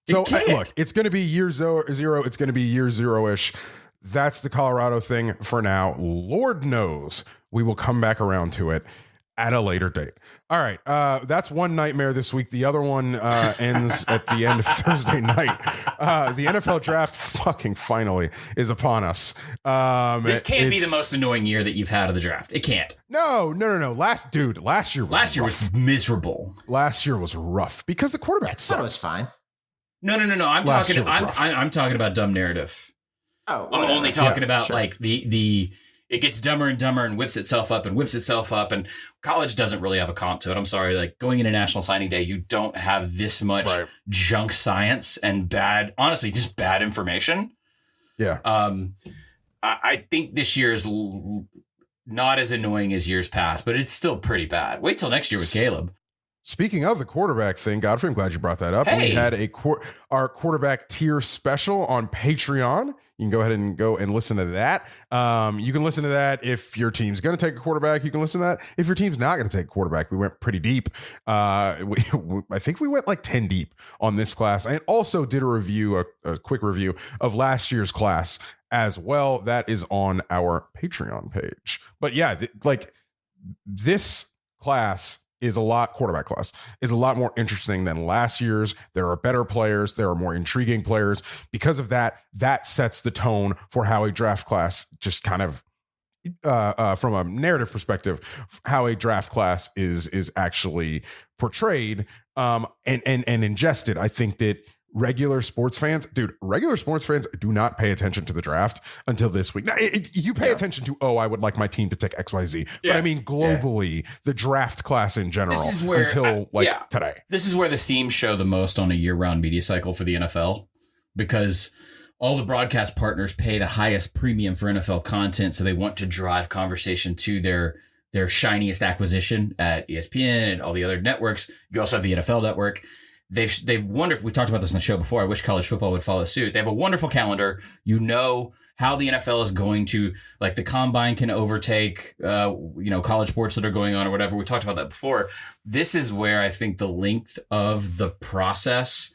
Look, it's going to be year zero. It's going to be year zero-ish. That's the Colorado thing for now. Lord knows we will come back around to it at a later date. All right. That's one nightmare this week. The other one ends at the end of Thursday night. The NFL draft fucking finally is upon us. This can't be the most annoying year that you've had of the draft. It can't. No. Last year was miserable. Last year was rough because the quarterback sucked. That was fine. No. I'm talking about dumb narrative. Oh, I'm only talking about like the it gets dumber and dumber and whips itself up. And college doesn't really have a comp to it. I'm sorry. Like, going into National Signing Day, you don't have this much junk science and honestly, just bad information. Yeah. I think this year is not as annoying as years past, but it's still pretty bad. Wait till next year with Caleb. Speaking of the quarterback thing, Godfrey, I'm glad you brought that up. Hey. We had our quarterback tier special on Patreon. You can go ahead and go and listen to that. You can listen to that if your team's going to take a quarterback. You can listen to that if your team's not going to take a quarterback. We went pretty deep. I think we went like 10 deep on this class. I also did a quick review of last year's class as well. That is on our Patreon page. But yeah, this class quarterback class is a lot more interesting than last year's. There are better players. There are more intriguing players. Because of that sets the tone for how a draft class just kind of from a narrative perspective, how a draft class is actually portrayed and ingested. I think that regular sports fans do not pay attention to the draft until this week. Now, you pay attention to, I would like my team to take XYZ. But I mean, globally, the draft class in general until today. This is where the seams show the most on a year-round media cycle for the NFL, because all the broadcast partners pay the highest premium for NFL content. So they want to drive conversation to their shiniest acquisition at ESPN and all the other networks. You also have the NFL network. They've wonderful. We talked about this in the show before. I wish college football would follow suit. They have a wonderful calendar. You know how the NFL is going to, like, the combine can overtake, college sports that are going on or whatever. We talked about that before. This is where I think the length of the process,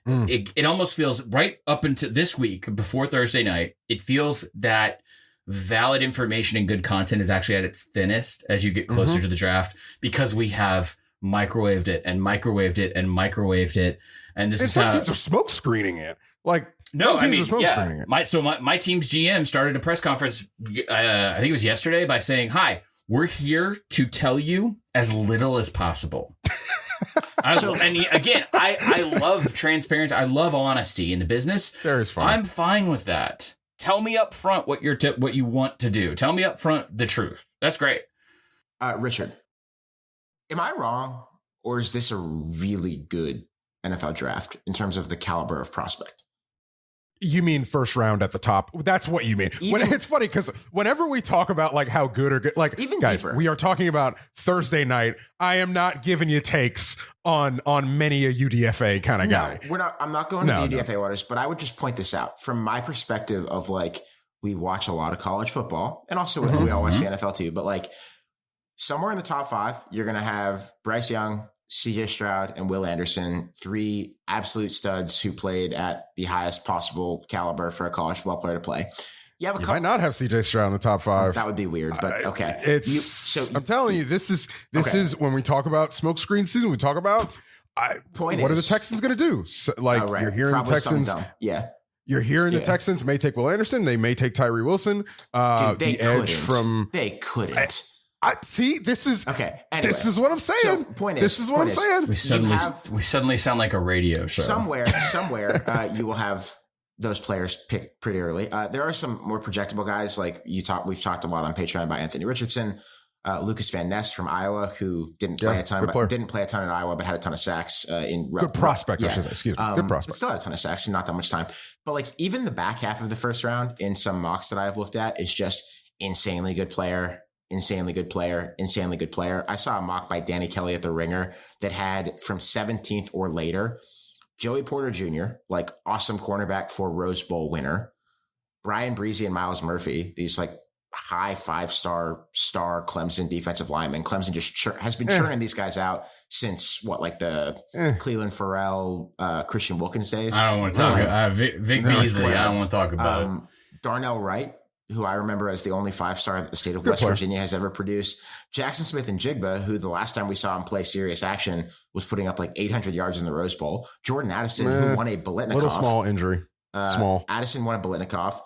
it almost feels right up into this week before Thursday night. It feels that valid information and good content is actually at its thinnest as you get closer to the draft, because we have microwaved it and microwaved it and microwaved it, and this is some how teams are smoke screening it. Like, no, some teams are smoke screening it. My team's GM started a press conference. I think it was yesterday, by saying, "Hi, we're here to tell you as little as possible." I love transparency. I love honesty in the business. Very fine. I'm fine with that. Tell me up front what you want to do. Tell me up front the truth. That's great. Richard, am I wrong, or is this a really good NFL draft in terms of the caliber of prospect? You mean first round at the top? That's what you mean. It's funny because whenever we talk about like how good or good, like, even guys, deeper. We are talking about Thursday night. I am not giving you takes on many a UDFA kind of guy. I'm not going to the UDFA waters, but I would just point this out from my perspective of, like, we watch a lot of college football, and also we all watch the NFL too. But, like, somewhere in the top 5, you're going to have Bryce Young, CJ Stroud, and Will Anderson, 3 absolute studs who played at the highest possible caliber for a college football player to play. You might not have CJ Stroud in the top 5. That would be weird, but okay. I'm telling you, this is when we talk about smoke screen season. We talk about what are the Texans going to do? So, you're hearing probably the Texans. You're hearing the Texans may take Will Anderson. They may take Tyree Wilson. Dude, They couldn't. See, this is okay. Anyway, this is what I'm saying. This is what I'm saying. We suddenly sound like a radio show. Somewhere, you will have those players picked pretty early. There are some more projectable guys, like we've talked a lot on Patreon about Anthony Richardson, Lucas Van Ness from Iowa, who didn't play a ton in Iowa, but had a ton of sacks good prospect. I should say. Excuse me. Good prospect. Still had a ton of sacks and not that much time. But, like, even the back half of the first round in some mocks that I've looked at is just insanely good player. Insanely good player. I saw a mock by Danny Kelly at The Ringer that had from 17th or later, Joey Porter Jr., like, awesome cornerback for Rose Bowl winner, Brian Breezy and Miles Murphy, these, like, high 5-star Clemson defensive linemen. Clemson just has been churning these guys out since the Cleveland Farrell, Christian Wilkins days. I don't want to talk about Vic Beasley. I don't want to talk about it. Darnell Wright, who I remember as the only 5-star that the state of West Virginia has ever produced. Jackson Smith and Jigba, who the last time we saw him play serious action was putting up like 800 yards in the Rose Bowl. Jordan Addison, who won a Biletnikoff. Little small injury. Addison won a Biletnikoff.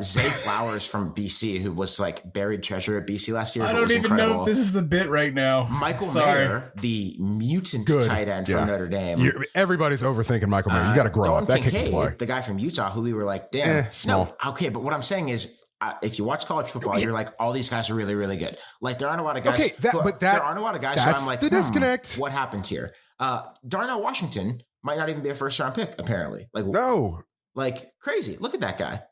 Zay Flowers from BC, who was like buried treasure at BC last year. I don't even know if this is a bit right now. Michael Mayer, the mutant tight end from Notre Dame. Everybody's overthinking Michael Mayer. You got to grow up. That kid can play. The guy from Utah, who we were like, damn. Small. No, okay, but what I'm saying is, if you watch college football, you're like, all these guys are really, really good. Like, there aren't a lot of guys. There aren't a lot of guys. So I'm like, the disconnect. What happened here? Darnell Washington might not even be a first-round pick. Apparently, crazy. Look at that guy.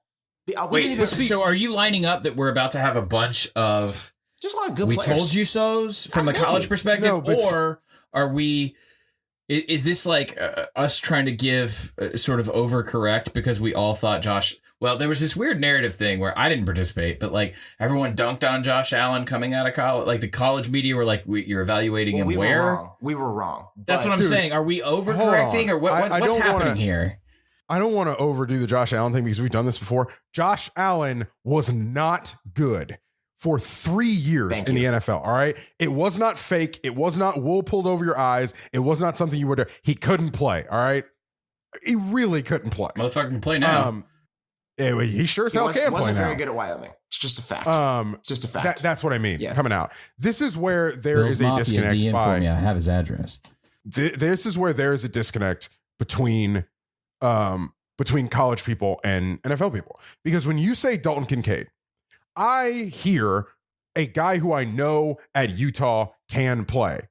So are you lining up that we're about to have a bunch of just a lot of good players? We told you so's from a college perspective, or are we? Is this like us trying to give sort of overcorrect because we all thought Josh? Well, there was this weird narrative thing where I didn't participate, but like everyone dunked on Josh Allen coming out of college. Like the college media were like, "You're evaluating him where?" We were wrong. That's what I'm saying. Are we overcorrecting, or what's happening here? I don't want to overdo the Josh Allen thing because we've done this before. Josh Allen was not good for 3 years in the NFL. All right. It was not fake. It was not wool pulled over your eyes. It was not something you would do. He couldn't play. All right. He really couldn't play. Motherfucker can play now. He sure as He hell can play wasn't now. very good at Wyoming. It's just a fact. It's just a fact. That's what I mean. Yeah. Coming out. This is where there Bill's is a Mafia, disconnect. DM for me. I have his address. This is where there is a disconnect between college people and NFL people. Because when you say Dalton Kincaid, I hear a guy who I know at Utah can play.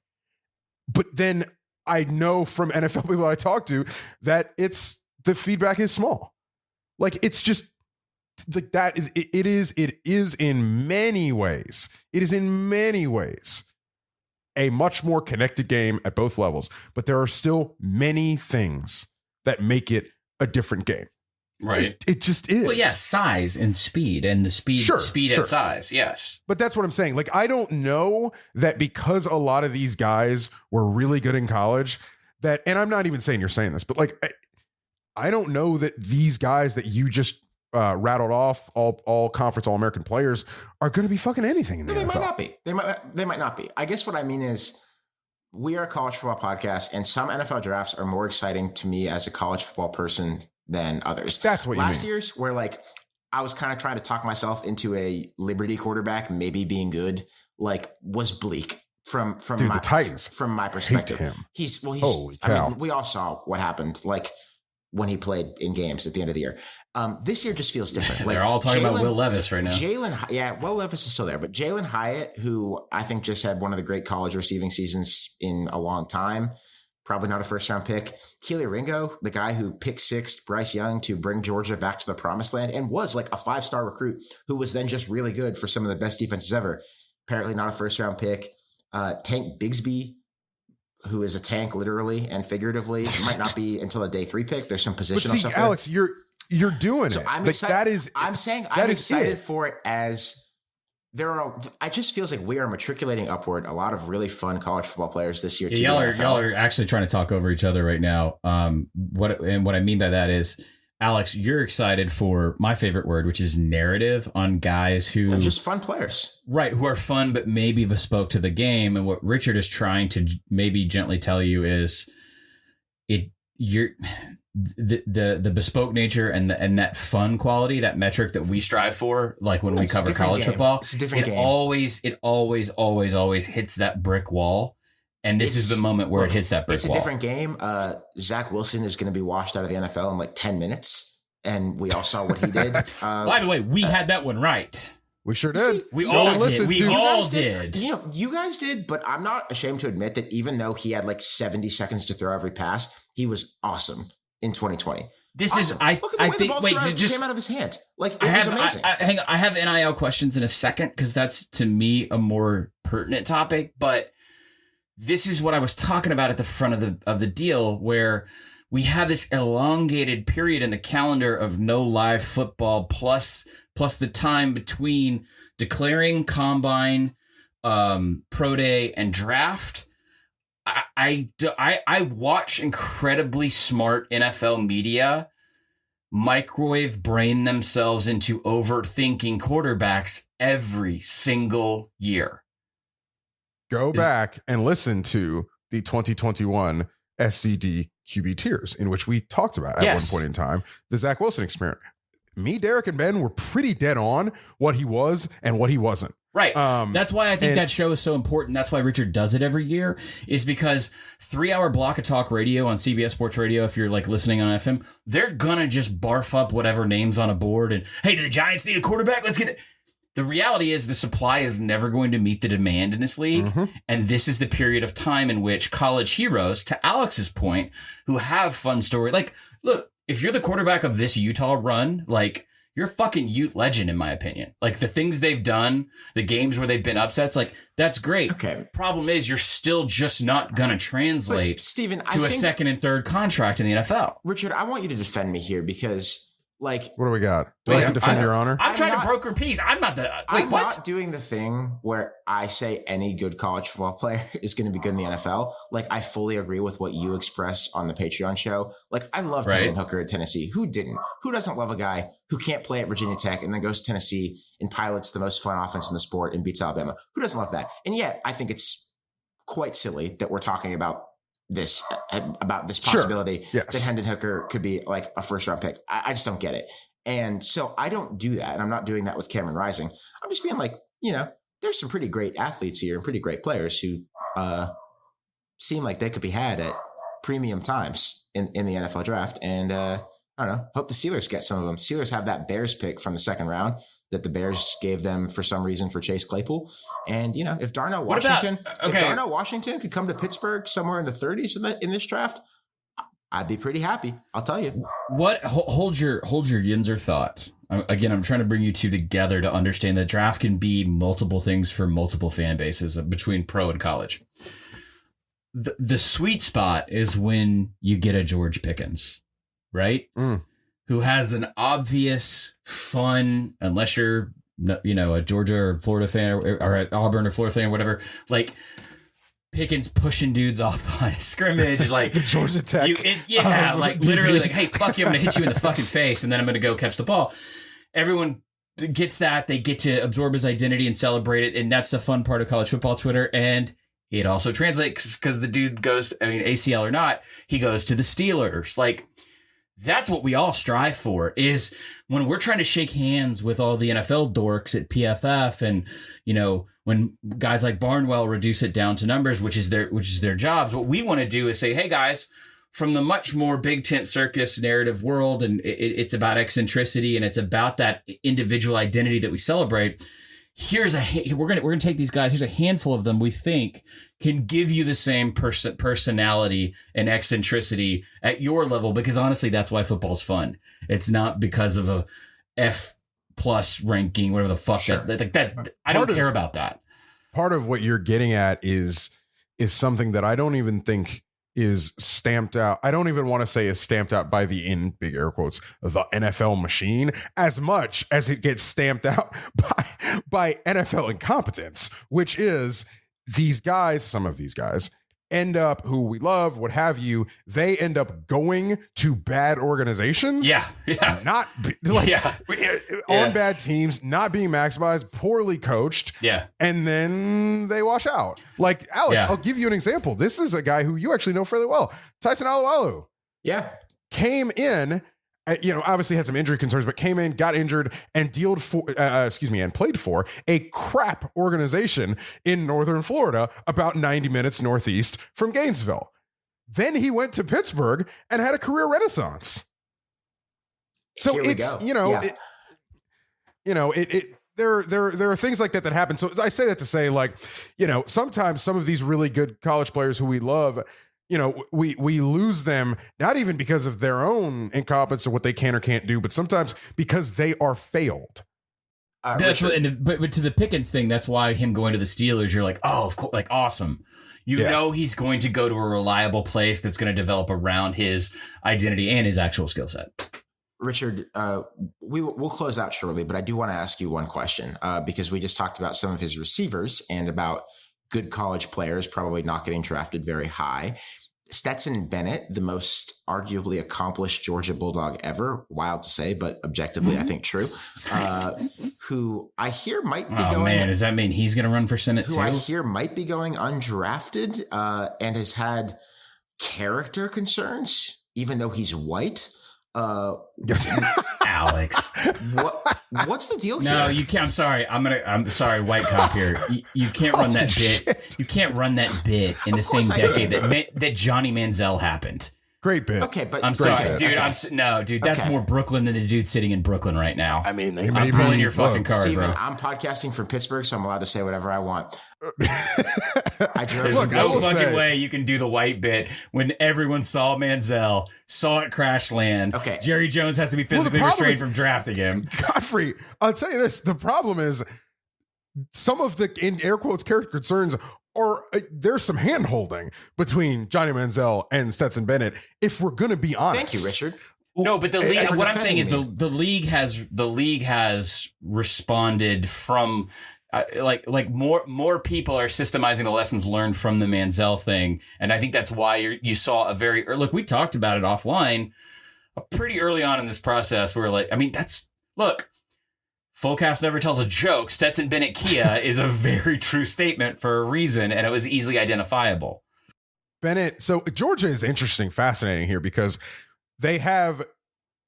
But then I know from NFL people I talk to that the feedback is small. Like, it's just like that. It is in many ways. It is in many ways a much more connected game at both levels. But there are still many things that make it a different game. Right. It just is. Well, yeah, size and speed, and the speed Sure. at size. Yes. But that's what I'm saying. Like, I don't know that because a lot of these guys were really good in college that, and I'm not even saying you're saying this, but like, I don't know that these guys that you just rattled off, all conference, all American players, are going to be fucking anything in the They NFL. might not be. They might not be. I guess what I mean is, we are a college football podcast, and some NFL drafts are more exciting to me as a college football person than others. That's what you Last mean. year's, where like I was kind of trying to talk myself into a Liberty quarterback maybe being good, like, was bleak from Dude, my the Titans. from my perspective. him. He's Holy I cow. mean, we all saw what happened, like, when he played in games at the end of the year. This year just feels different. Like, They're all talking about Will Levis right now. Will Levis is still there, but Jalen Hyatt, who I think just had one of the great college receiving seasons in a long time, probably not a first round pick. Keely Ringo, the guy who picked sixth Bryce Young to bring Georgia back to the promised land and was like a 5-star recruit who was then just really good for some of the best defenses ever. Apparently not a first round pick. Tank Bigsby, who is a tank literally and figuratively, might not be until a day 3 pick. There's some But positional see, stuff there. Alex, you're doing So it. I'm Like, excited. that is, I'm saying that I'm is excited it. for it as there are. It just feels like we are matriculating upward a lot of really fun college football players this year. Yeah, y'all are actually trying to talk over each other right now. What I mean by that is, Alex, you're excited for my favorite word, which is narrative, on guys who They're just fun players, right? Who are fun, but maybe bespoke to the game. And what Richard is trying to maybe gently tell you is, the bespoke nature and that fun quality, that metric that we strive for, like when we cover college football, it's a different game. It always hits that brick wall. And this is the moment where it hits that brick wall. It's a different game. Zach Wilson is going to be washed out of the NFL in like 10 minutes. And we all saw what he did. By the way, we had that one right. We sure did. We all did. We all did. did. You know, you guys did, but I'm not ashamed to admit that even though he had like 70 seconds to throw every pass, he was awesome in 2020. This awesome. is, I Look at the way think, the ball wait, just came out of his hand. Like, it was amazing. Hang on, I have NIL questions in a second, because that's, to me, a more pertinent topic. But this is what I was talking about at the front of the deal, where we have this elongated period in the calendar of no live football, plus the time between declaring combine, pro day, and draft. I watch incredibly smart NFL media microwave brain themselves into overthinking quarterbacks every single year. Go back and listen to the 2021 SCD QB tiers, in which we talked about at one point in time the Zach Wilson experiment. Me, Derek, and Ben were pretty dead on what he was and what he wasn't. Right. That's why I think that show is so important. That's why Richard does it every year, is because 3-hour block of talk radio on CBS Sports Radio, if you're like listening on FM, they're going to just barf up whatever names on a board and, hey, do the Giants need a quarterback? Let's get it. The reality is the supply is never going to meet the demand in this league. Mm-hmm. And this is the period of time in which college heroes, to Alex's point, who have fun story. Like, look, if you're the quarterback of this Utah run, like, you're a fucking Ute legend, in my opinion. Like, the things they've done, the games where they've been upsets, like, that's great. Okay. Problem is, you're still just not going to translate Steven, to a second and third contract in the NFL. Richard, I want you to defend me here because, like, what do we got? Do I have to defend your honor? I'm trying to broker peace. I'm not the. I'm not doing the thing where I say any good college football player is going to be good in the NFL. Like, I fully agree with what you express on the Patreon show. Like, I love Hendon Hooker at Tennessee. Who didn't? Who doesn't love a guy who can't play at Virginia Tech and then goes to Tennessee and pilots the most fun offense in the sport and beats Alabama? Who doesn't love that? And yet, I think it's quite silly that we're talking about this possibility that Hendon Hooker could be like a first round pick. I just don't get it. And so I don't do that. And I'm not doing that with Cameron Rising. I'm just being like, there's some pretty great athletes here and pretty great players who seem like they could be had at premium times in the NFL draft. And I don't know, hope the Steelers get some of them. Steelers have that Bears pick from the second round that the Bears gave them for some reason for Chase Claypool. And, if Darnell Washington could come to Pittsburgh somewhere in the 30s in this draft, I'd be pretty happy. I'll tell you. What? Hold your Yinzer thought. Again, I'm trying to bring you two together to understand that draft can be multiple things for multiple fan bases between pro and college. The sweet spot is when you get a George Pickens, right? Who has an obvious, fun, unless you're, a Georgia or Florida fan or an Auburn or Florida fan or whatever, like Pickens pushing dudes off the line of scrimmage, like Georgia Tech. Literally like, hey, fuck you, I'm going to hit you in the fucking face and then I'm going to go catch the ball. Everyone gets that. They get to absorb his identity and celebrate it. And that's the fun part of college football Twitter. And it also translates because the dude goes, ACL or not, he goes to the Steelers. Like, that's what we all strive for, is when we're trying to shake hands with all the NFL dorks at PFF and, when guys like Barnwell reduce it down to numbers, which is their jobs, what we want to do is say, hey guys, from the much more big tent circus narrative world, and it's about eccentricity and it's about that individual identity that we celebrate. We're gonna take these guys. Here's a handful of them we think can give you the same personality and eccentricity at your level, because honestly, that's why football's fun. It's not because of a F+ ranking, whatever the fuck that. I don't care about that. Part of what you're getting at is something that I don't even think is stamped out. I don't even want to say is stamped out by the, in big air quotes, the NFL machine, as much as it gets stamped out by NFL incompetence, which is some of these guys end up, who we love, what have you, they end up going to bad organizations. Not on bad teams, not being maximized, poorly coached. And then they wash out. Like Alex, I'll give you an example. This is a guy who you actually know fairly well. Tyson Alualu. Came in, obviously had some injury concerns, but came in, got injured, and and played for a crap organization in Northern Florida, about 90 minutes northeast from Gainesville. Then he went to Pittsburgh and had a career renaissance. So there are things like that happen. So I say that to say, like, sometimes some of these really good college players who we love, we lose them, not even because of their own incompetence or what they can or can't do, but sometimes because they are failed. That's what, but to the Pickens thing, that's why him going to the Steelers, you're like, oh, of course, like, awesome. Know he's going to go to a reliable place that's going to develop around his identity and his actual skill set. Richard, we'll close out shortly, but I do want to ask you one question because we just talked about some of his receivers and about good college players probably not getting drafted very high. Stetson Bennett, the most arguably accomplished Georgia Bulldog ever, wild to say, but objectively, I think true, who I hear might be going... Oh, man, does that mean he's going to run for Senate too? Who I hear might be going undrafted and has had character concerns, even though he's white. Alex, what's the deal here? No, you can't. I'm sorry, white cop here. You can't run that bit. Shit. You can't run that bit in the same decade that Johnny Manziel happened. Great bit. Okay, but I'm sorry, dude. Okay. That's more Brooklyn than the dude sitting in Brooklyn right now. I mean, I'm pulling your fucking card, Steven, bro. I'm podcasting from Pittsburgh, so I'm allowed to say whatever I want. There's no fucking way you can do the white bit when everyone saw Manziel, saw it crash land. Okay. Jerry Jones has to be physically restrained from drafting him. Godfrey, I'll tell you this. The problem is some of the, in air quotes, character concerns are, there's some hand holding between Johnny Manziel and Stetson Bennett, if we're going to be honest. Thank you, Richard. No, but the league, what I'm saying is the league has responded from like more people are systemizing the lessons learned from the Manziel thing, and I think that's why you saw look. We talked about it offline pretty early on in this process. Where full cast never tells a joke. Stetson Bennett Kia is a very true statement for a reason, and it was easily identifiable. Bennett. So Georgia is interesting, fascinating here because they have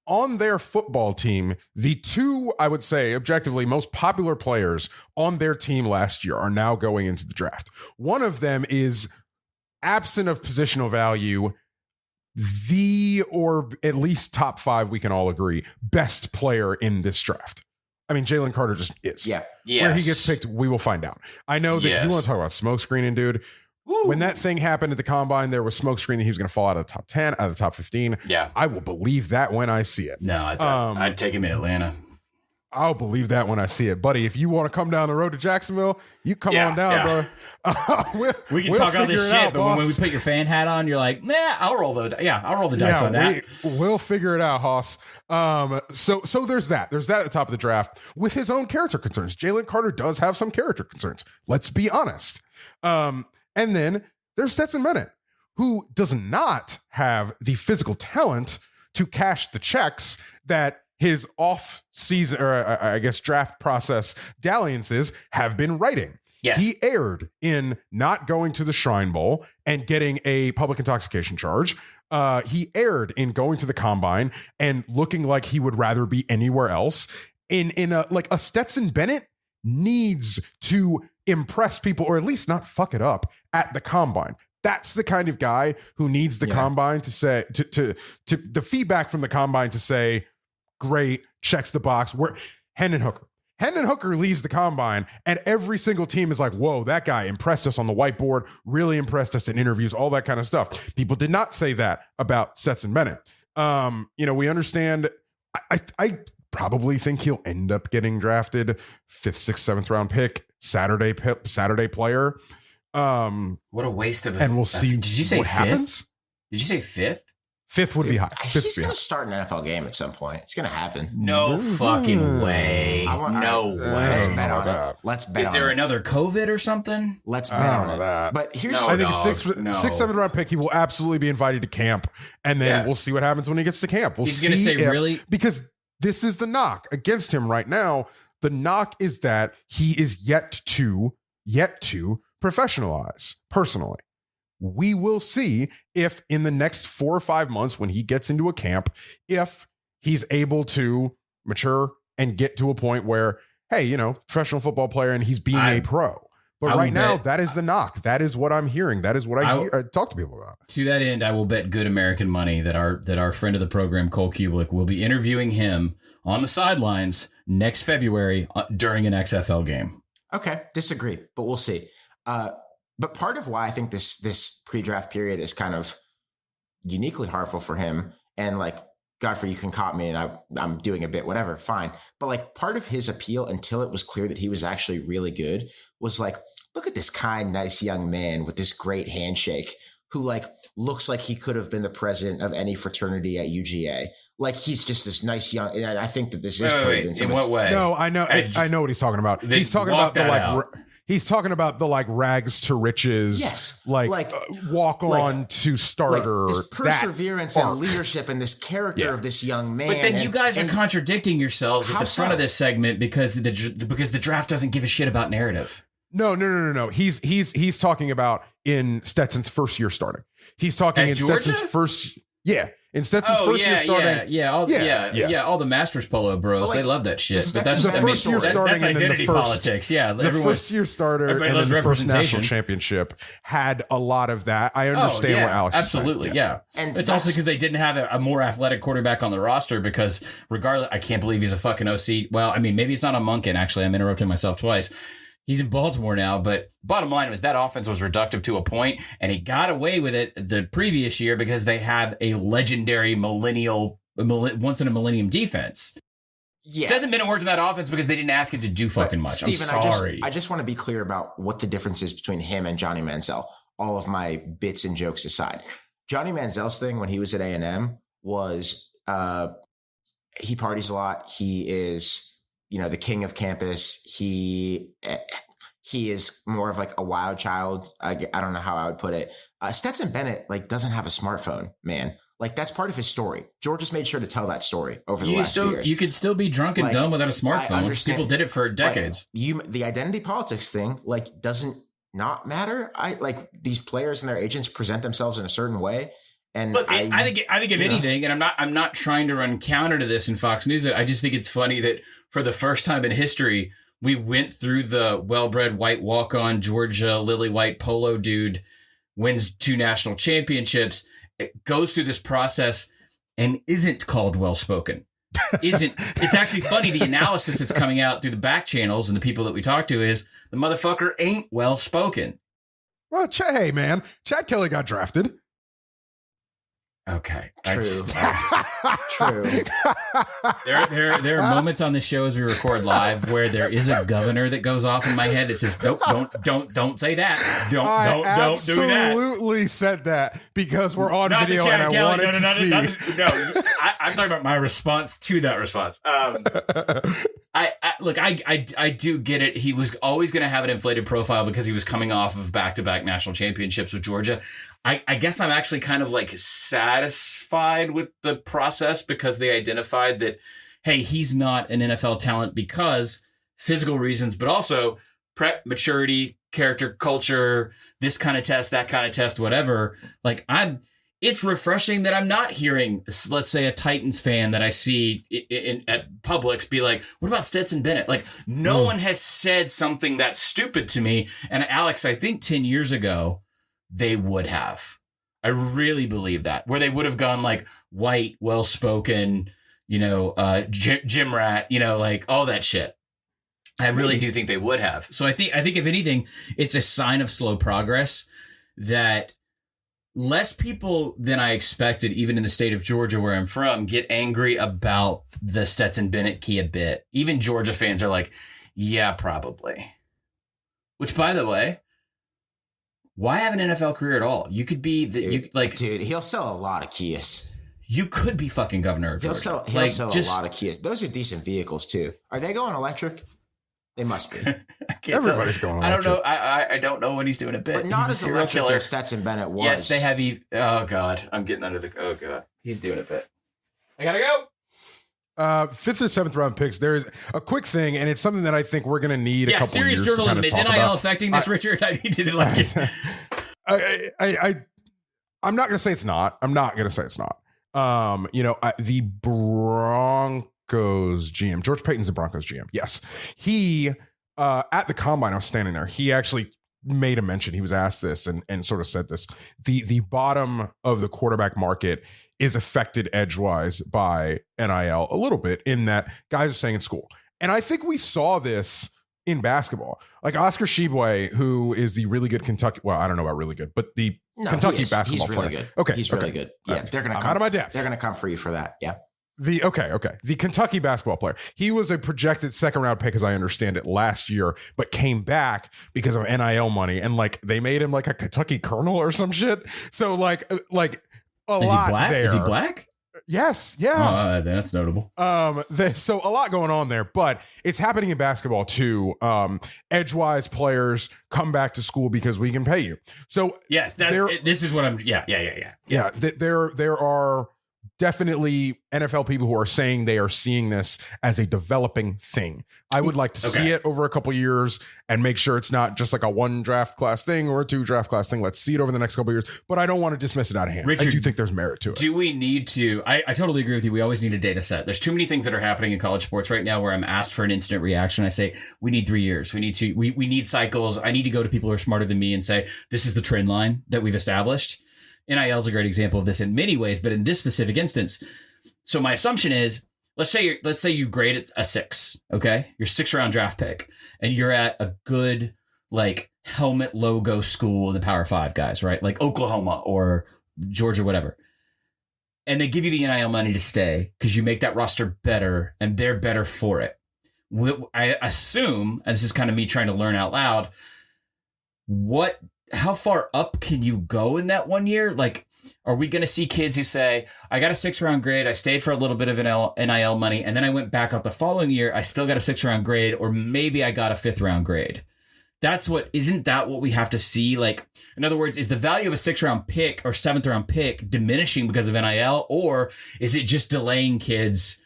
on their football team, the two, I would say, objectively most popular players on their team last year are now going into the draft. One of them is, absent of positional value, or at least top 5, we can all agree, best player in this draft. I mean, Jalen Carter just is. Yeah. Yes. Where he gets picked, we will find out. I know that you want to talk about smoke screening, dude. Woo. When that thing happened at the combine, there was smoke screen that he was going to fall out of the top 10, out of the top 15. Yeah. I will believe that when I see it. No, I'd take him in Atlanta. I'll believe that when I see it. Buddy, if you want to come down the road to Jacksonville, you come on down, bro. We can talk all this shit, but when we put your fan hat on, you're like, nah, I'll roll the dice on that. We'll figure it out, Hoss. So there's that. There's that at the top of the draft with his own character concerns. Jalen Carter does have some character concerns. Let's be honest. And then there's Stetson Bennett, who does not have the physical talent to cash the checks that his off-season, or I guess draft process dalliances have been writing. Yes. He erred in not going to the Shrine Bowl and getting a public intoxication charge. He erred in going to the combine and looking like he would rather be anywhere else. In a Stetson Bennett needs to impress people, or at least not fuck it up at the combine. That's the kind of guy who needs the combine to say to the feedback from the combine to say, great, checks the box. We're Hendon Hooker leaves the combine and every single team is like, whoa, that guy impressed us on the whiteboard, really impressed us in interviews, all that kind of stuff. People did not say that about Stetson Bennett. We understand. I probably think he'll end up getting drafted 5th, 6th, 7th round pick, Saturday player. What a waste of and we'll see. Did you say what 5th? Happens. Did you say 5th? 5th would be high. He's going to start an NFL game at some point. It's going to happen. No fucking way. No way. Let's bet on that. Let's bet on Is there it. another COVID or something? Let's bet on it. But here's I think 6th, 7th round pick, he will absolutely be invited to camp, and then we'll see what happens when he gets to camp. He's going to say, really? Because this is the knock against him right now. The knock is that he is yet to professionalize personally. We will see if in the next 4 or 5 months when he gets into a camp, if he's able to mature and get to a point where, hey, professional football player and he's being a pro. But right now, that is the knock. That is what I'm hearing. That is what I talk to people about. To that end, I will bet good American money that our friend of the program, Cole Kubelik, will be interviewing him on the sidelines next February during an XFL game. Okay, disagree, but we'll see. But part of why I think this pre-draft period is kind of uniquely harmful for him, and like, Godfrey, you can cop me and I'm doing a bit, whatever, fine. But like, part of his appeal until it was clear that he was actually really good was like, look at this kind, nice young man with this great handshake who like looks like he could have been the president of any fraternity at UGA. Like, he's just this nice young, and I think that this is in what way? No, I know what he's talking about. He's talking about the like. He's talking about the like rags to riches, walk on to starter. Like this perseverance and leadership and this character of this young man. But then you guys are contradicting yourselves at the front of this segment because the draft doesn't give a shit about narrative. No. He's talking about in Stetson's first year starting. He's talking in Georgia? Stetson's first. Yeah. In Stetson's first year starting. All the Masters Polo bros, they love that shit. But that's the first year starting, that's and then identity the first politics. Yeah, the first year starter and then the first national championship had a lot of that. I understand what Alex is saying. Absolutely, yeah. And it's also because they didn't have a more athletic quarterback on the roster. Because regardless, I can't believe he's a fucking OC. Well, I mean, maybe it's not a Monken. Actually, I'm interrupting myself twice. He's in Baltimore now, but bottom line was that offense was reductive to a point, and he got away with it the previous year because they had a legendary once in a millennium defense. Yeah. Stetson Bennett worked in that offense because they didn't ask him to do fucking much. Steven, I'm sorry. I just want to be clear about what the difference is between him and Johnny Manziel. All of my bits and jokes aside, Johnny Manziel's thing when he was at A&M was he parties a lot. He is, the king of campus. He is more of like a wild child. I don't know how I would put it. Stetson Bennett doesn't have a smartphone, man. Like, that's part of his story. Georgia's made sure to tell that story over the last few years. You could still be drunk and dumb without a smartphone. People did it for decades. The identity politics thing, doesn't not matter. These players and their agents present themselves in a certain way. And look, I think if anything, and I'm not trying to run counter to this in Fox News. I just think it's funny that for the first time in history, we went through the well-bred white walk-on Georgia lily white polo dude, wins 2 national championships, it goes through this process and isn't called well-spoken. It's actually funny. The analysis that's coming out through the back channels and the people that we talk to is the motherfucker ain't well-spoken. Well, hey, man, Chad Kelly got drafted. Okay. True. True. There are moments on the show as we record live where there is a governor that goes off in my head that says, nope, don't say that. Don't do that. Absolutely said that because we're on not video and I Kelly. wanted to see. I'm talking about my response to that response. I do get it. He was always going to have an inflated profile because he was coming off of back-to-back national championships with Georgia. I guess I'm actually kind of like satisfied with the process because they identified that, hey, he's not an NFL talent because physical reasons, but also prep, maturity, character, culture, this kind of test, that kind of test, whatever. Like it's refreshing that I'm not hearing, let's say, a Titans fan that I see at Publix be like, what about Stetson Bennett? Like, no one has said something that's stupid to me. And Alex, I think 10 years ago, they would have. I really believe that. Where they would have gone like white, well-spoken, gym rat, like all that shit. I really do think they would have. So I think if anything, it's a sign of slow progress that less people than I expected, even in the state of Georgia where I'm from, get angry about the Stetson Bennett key a bit. Even Georgia fans are like, yeah, probably. Which, by the way, why have an NFL career at all? You could be dude, he'll sell a lot of Kias. You could be fucking governor of Georgia. He'll sell a lot of Kias. Those are decent vehicles too. Are they going electric? They must be. Everybody's going electric. I don't know. I don't know when he's doing a bit. But not he's as electric as Stetson Bennett was. Yes, they have. Oh God, I'm getting under the. Oh God, he's doing a bit. I gotta go. 5th and 7th round picks. There is a quick thing, and it's something that I think we're going to need a couple serious years journalism. to kind of Is NIL about. affecting this, Richard? I need to like it. I'm not going to say it's not. I'm not going to say it's not. The Broncos GM, George Payton's the Broncos GM. Yes, he at the combine. I was standing there. He actually made a mention. He was asked this and sort of said this. The bottom of the quarterback market is affected edgewise by NIL a little bit in that guys are staying in school. And I think we saw this in basketball. Like Oscar Tshiebwe, who is the really good Kentucky, well, I don't know about really good, but the Kentucky basketball he's really player. Good. Okay. He's really good. Yeah. They're going to come out of my depth. They're going to come for you for that. Yeah. The Kentucky basketball player. He was a projected 2nd round pick, as I understand it, last year, but came back because of NIL money. And like they made him like a Kentucky colonel or some shit. So like a Is lot he black? there. Is he black? Yes. Yeah. That's notable. So a lot going on there, but it's happening in basketball too. Edgewise players come back to school because we can pay you. So yes, this is what I'm. Yeah. Yeah. There are definitely NFL people who are saying they are seeing this as a developing thing. I would like to see it over a couple years and make sure it's not just like a 1 draft class thing or a 2 draft class thing. Let's see it over the next couple years, but I don't want to dismiss it out of hand. Richard, I do think there's merit to it. Do we need to? I totally agree with you. We always need a data set. There's too many things that are happening in college sports right now where I'm asked for an instant reaction. I say, we need 3 years. We need cycles. I need to go to people who are smarter than me and say, this is the trend line that we've established. NIL is a great example of this in many ways, but in this specific instance. So my assumption is, let's say you grade it a 6, okay? Your 6th round draft pick, and you're at a good like helmet logo school in the Power 5 guys, right? Like Oklahoma or Georgia, whatever. And they give you the NIL money to stay because you make that roster better and they're better for it. I assume, and this is kind of me trying to learn out loud, how far up can you go in that 1 year? Like, are we going to see kids who say, I got a 6th round grade, I stayed for a little bit of NIL money, and then I went back out the following year, I still got a 6th round grade, or maybe I got a 5th round grade? Isn't that what we have to see? Like, in other words, is the value of a 6th round pick or 7th round pick diminishing because of NIL, or is it just delaying kids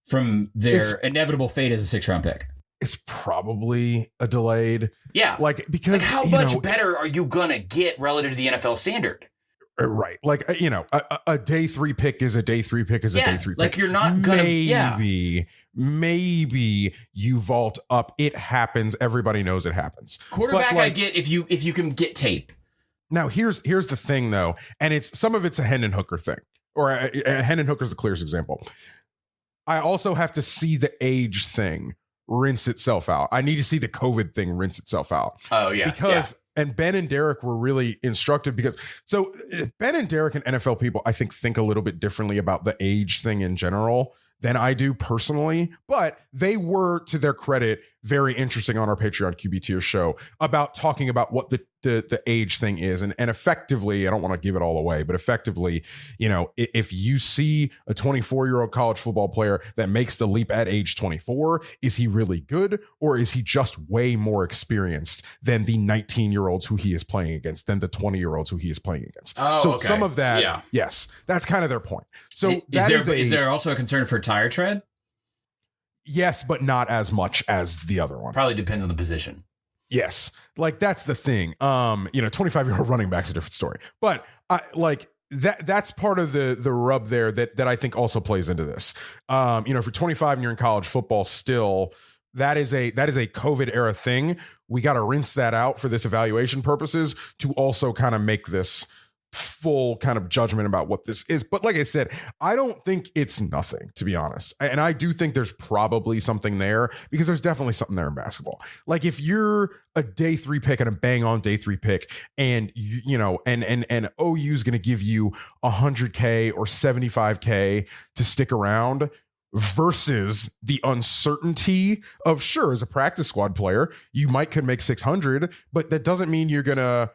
from their inevitable fate as a 6th round pick? It's probably a delayed. Yeah. Because how much better are you going to get relative to the NFL standard? Right. Like, a day 3 pick is a day 3 pick is a day 3 pick. Like, you're not going to. Maybe you vault up. It happens. Everybody knows it happens. Quarterback, I get if you can get tape. Now, here's the thing, though. And some of it's a Hendon Hooker thing. Or Hendon Hooker's the clearest example. I also have to see the age thing rinse itself out. I need to see the COVID thing rinse itself out. Oh, yeah. Because... And Ben and Derek were really instructive because Ben and Derek and NFL people, I think a little bit differently about the age thing in general than I do personally, but they were, to their credit, very interesting on our Patreon QB tier show about talking about what the age thing is. And effectively, I don't want to give it all away, but effectively, if you see a 24-year-old college football player that makes the leap at age 24, is he really good? Or is he just way more experienced than the 19-year-olds who he is playing against, than the 20-year-olds who he is playing against? So okay. Some of that, yes, that's kind of their point. So is there also a concern for tire tread? Yes, but not as much as the other one. Probably depends on the position. Yes. Like, that's the thing. 25-year-old running back's a different story. But that's part of the rub there that I think also plays into this. If you're 25 and you're in college football still, that is a COVID era thing. We got to rinse that out for this evaluation purposes to also kind of make this full kind of judgment about what this is. But like I said, I don't think it's nothing, to be honest. And I do think there's probably something there, because there's definitely something there in basketball. Like, if you're a day 3 pick and a bang on day 3 pick, and and OU is going to give you $100K or $75K to stick around, versus the uncertainty of, sure, as a practice squad player, you could make 600, but that doesn't mean you're going to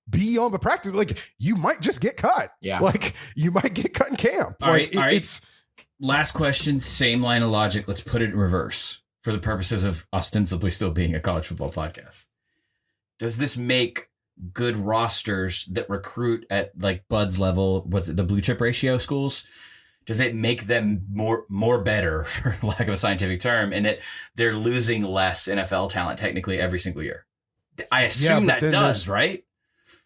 be on the practice. Like, you might just get cut. Yeah. Like, you might get cut in camp. All right. It's last question, same line of logic. Let's put it in reverse for the purposes of ostensibly still being a college football podcast. Does this make good rosters that recruit at like Bud's level, what's it, the blue chip ratio schools? Does it make them more better, for lack of a scientific term, in that they're losing less NFL talent technically every single year? I assume that does, right?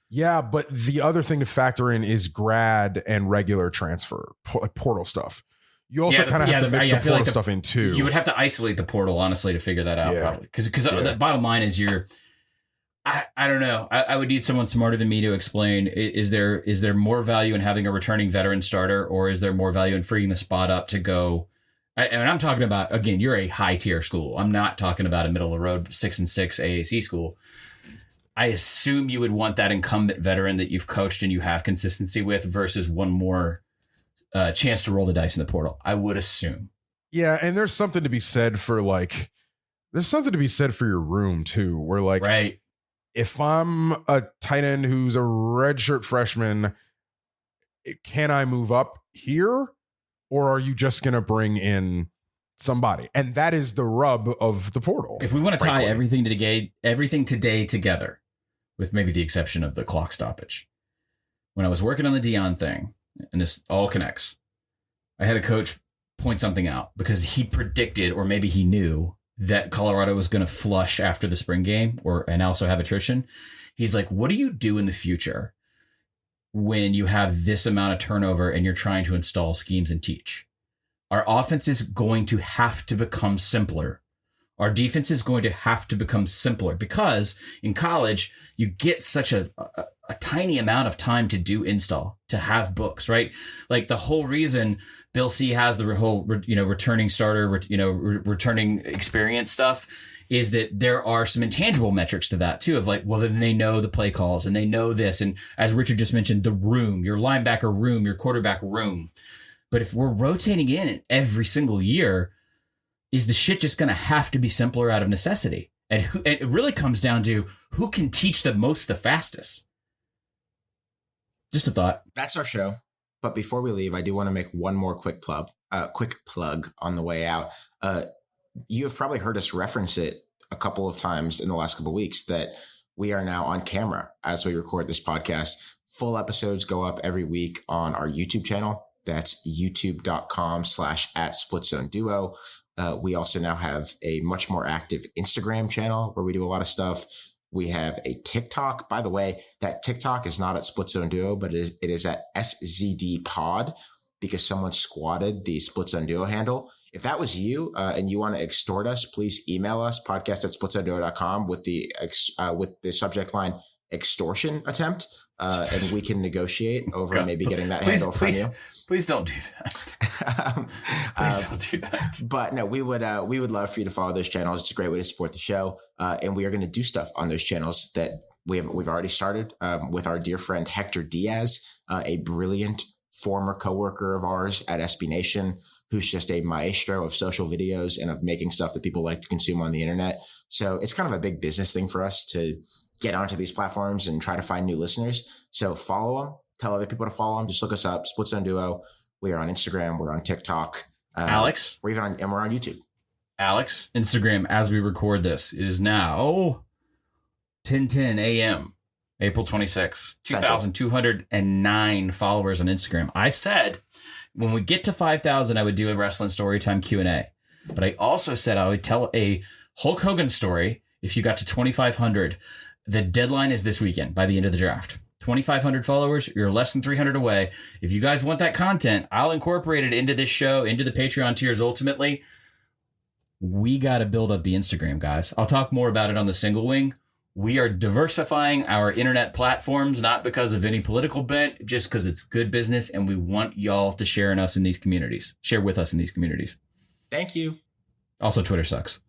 Yeah, but the other thing to factor in is grad and regular transfer, portal stuff. You also kind of have to mix the portal stuff in too. You would have to isolate the portal, honestly, to figure that out, probably. Because the bottom line is I don't know. I would need someone smarter than me to explain. Is there more value in having a returning veteran starter, or is there more value in freeing the spot up to go? And I'm talking about, again, you're a high tier school. I'm not talking about a middle of the road 6-6 AAC school. I assume you would want that incumbent veteran that you've coached and you have consistency with versus one more chance to roll the dice in the portal. I would assume. Yeah, and there's something to be said for your room too, where like, right. If I'm a tight end who's a redshirt freshman, can I move up here, or are you just going to bring in somebody? And that is the rub of the portal. If we want to tie everything today together, with maybe the exception of the clock stoppage, when I was working on the Deion thing, and this all connects, I had a coach point something out because he predicted, or maybe he knew, that Colorado was going to flush after the spring game and also have attrition. He's like, what do you do in the future when you have this amount of turnover and you're trying to install schemes and teach? Our offense is going to have to become simpler. Our defense is going to have to become simpler, because in college, you get such a tiny amount of time to do install, to have books, right? Like, the whole reason Bill C has the whole, returning starter, returning experience stuff is that there are some intangible metrics to that too, of like, well, then they know the play calls and they know this. And as Richard just mentioned, the room, your linebacker room, your quarterback room. But if we're rotating in every single year, is the shit just going to have to be simpler out of necessity? And it really comes down to who can teach the most the fastest. Just a thought. That's our show. But before we leave, I do want to make one more quick plug on the way out. You have probably heard us reference it a couple of times in the last couple of weeks that we are now on camera as we record this podcast. Full episodes go up every week on our YouTube channel. That's youtube.com/@SplitZoneDuo. We also now have a much more active Instagram channel where we do a lot of stuff. We have a TikTok. By the way, that TikTok is not at Split Zone Duo, but it is at SZD Pod because someone squatted the Split Zone Duo handle. If that was you and you want to extort us, please email us, podcast@splitzoneduo.com with the subject line extortion attempt, and we can negotiate over maybe getting that handle from you. Please don't do that. Please don't do that. But no, we would love for you to follow those channels. It's a great way to support the show, and we are going to do stuff on those channels that we've already started with our dear friend Hector Diaz, a brilliant former coworker of ours at SB Nation, who's just a maestro of social videos and of making stuff that people like to consume on the internet. So it's kind of a big business thing for us to get onto these platforms and try to find new listeners. So follow them, tell other people to follow them. Just look us up, Split Zone Duo. We are on Instagram. We're on TikTok. Alex? We're on YouTube. Alex, Instagram, as we record this, it is now 10:10 a.m., April 26th, 2,209 followers on Instagram. I said when we get to 5,000, I would do a wrestling storytime Q&A. But I also said I would tell a Hulk Hogan story if you got to 2,500. The deadline is this weekend by the end of the draft. 2,500 followers, you're less than 300 away. If you guys want that content, I'll incorporate it into this show, into the Patreon tiers. Ultimately, we got to build up the Instagram, guys. I'll talk more about it on the Single Wing. We are diversifying our internet platforms, not because of any political bent, just because it's good business, and we want y'all to share with us in these communities. Thank you. Also, Twitter sucks.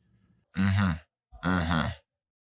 Mm-hmm. Mm-hmm.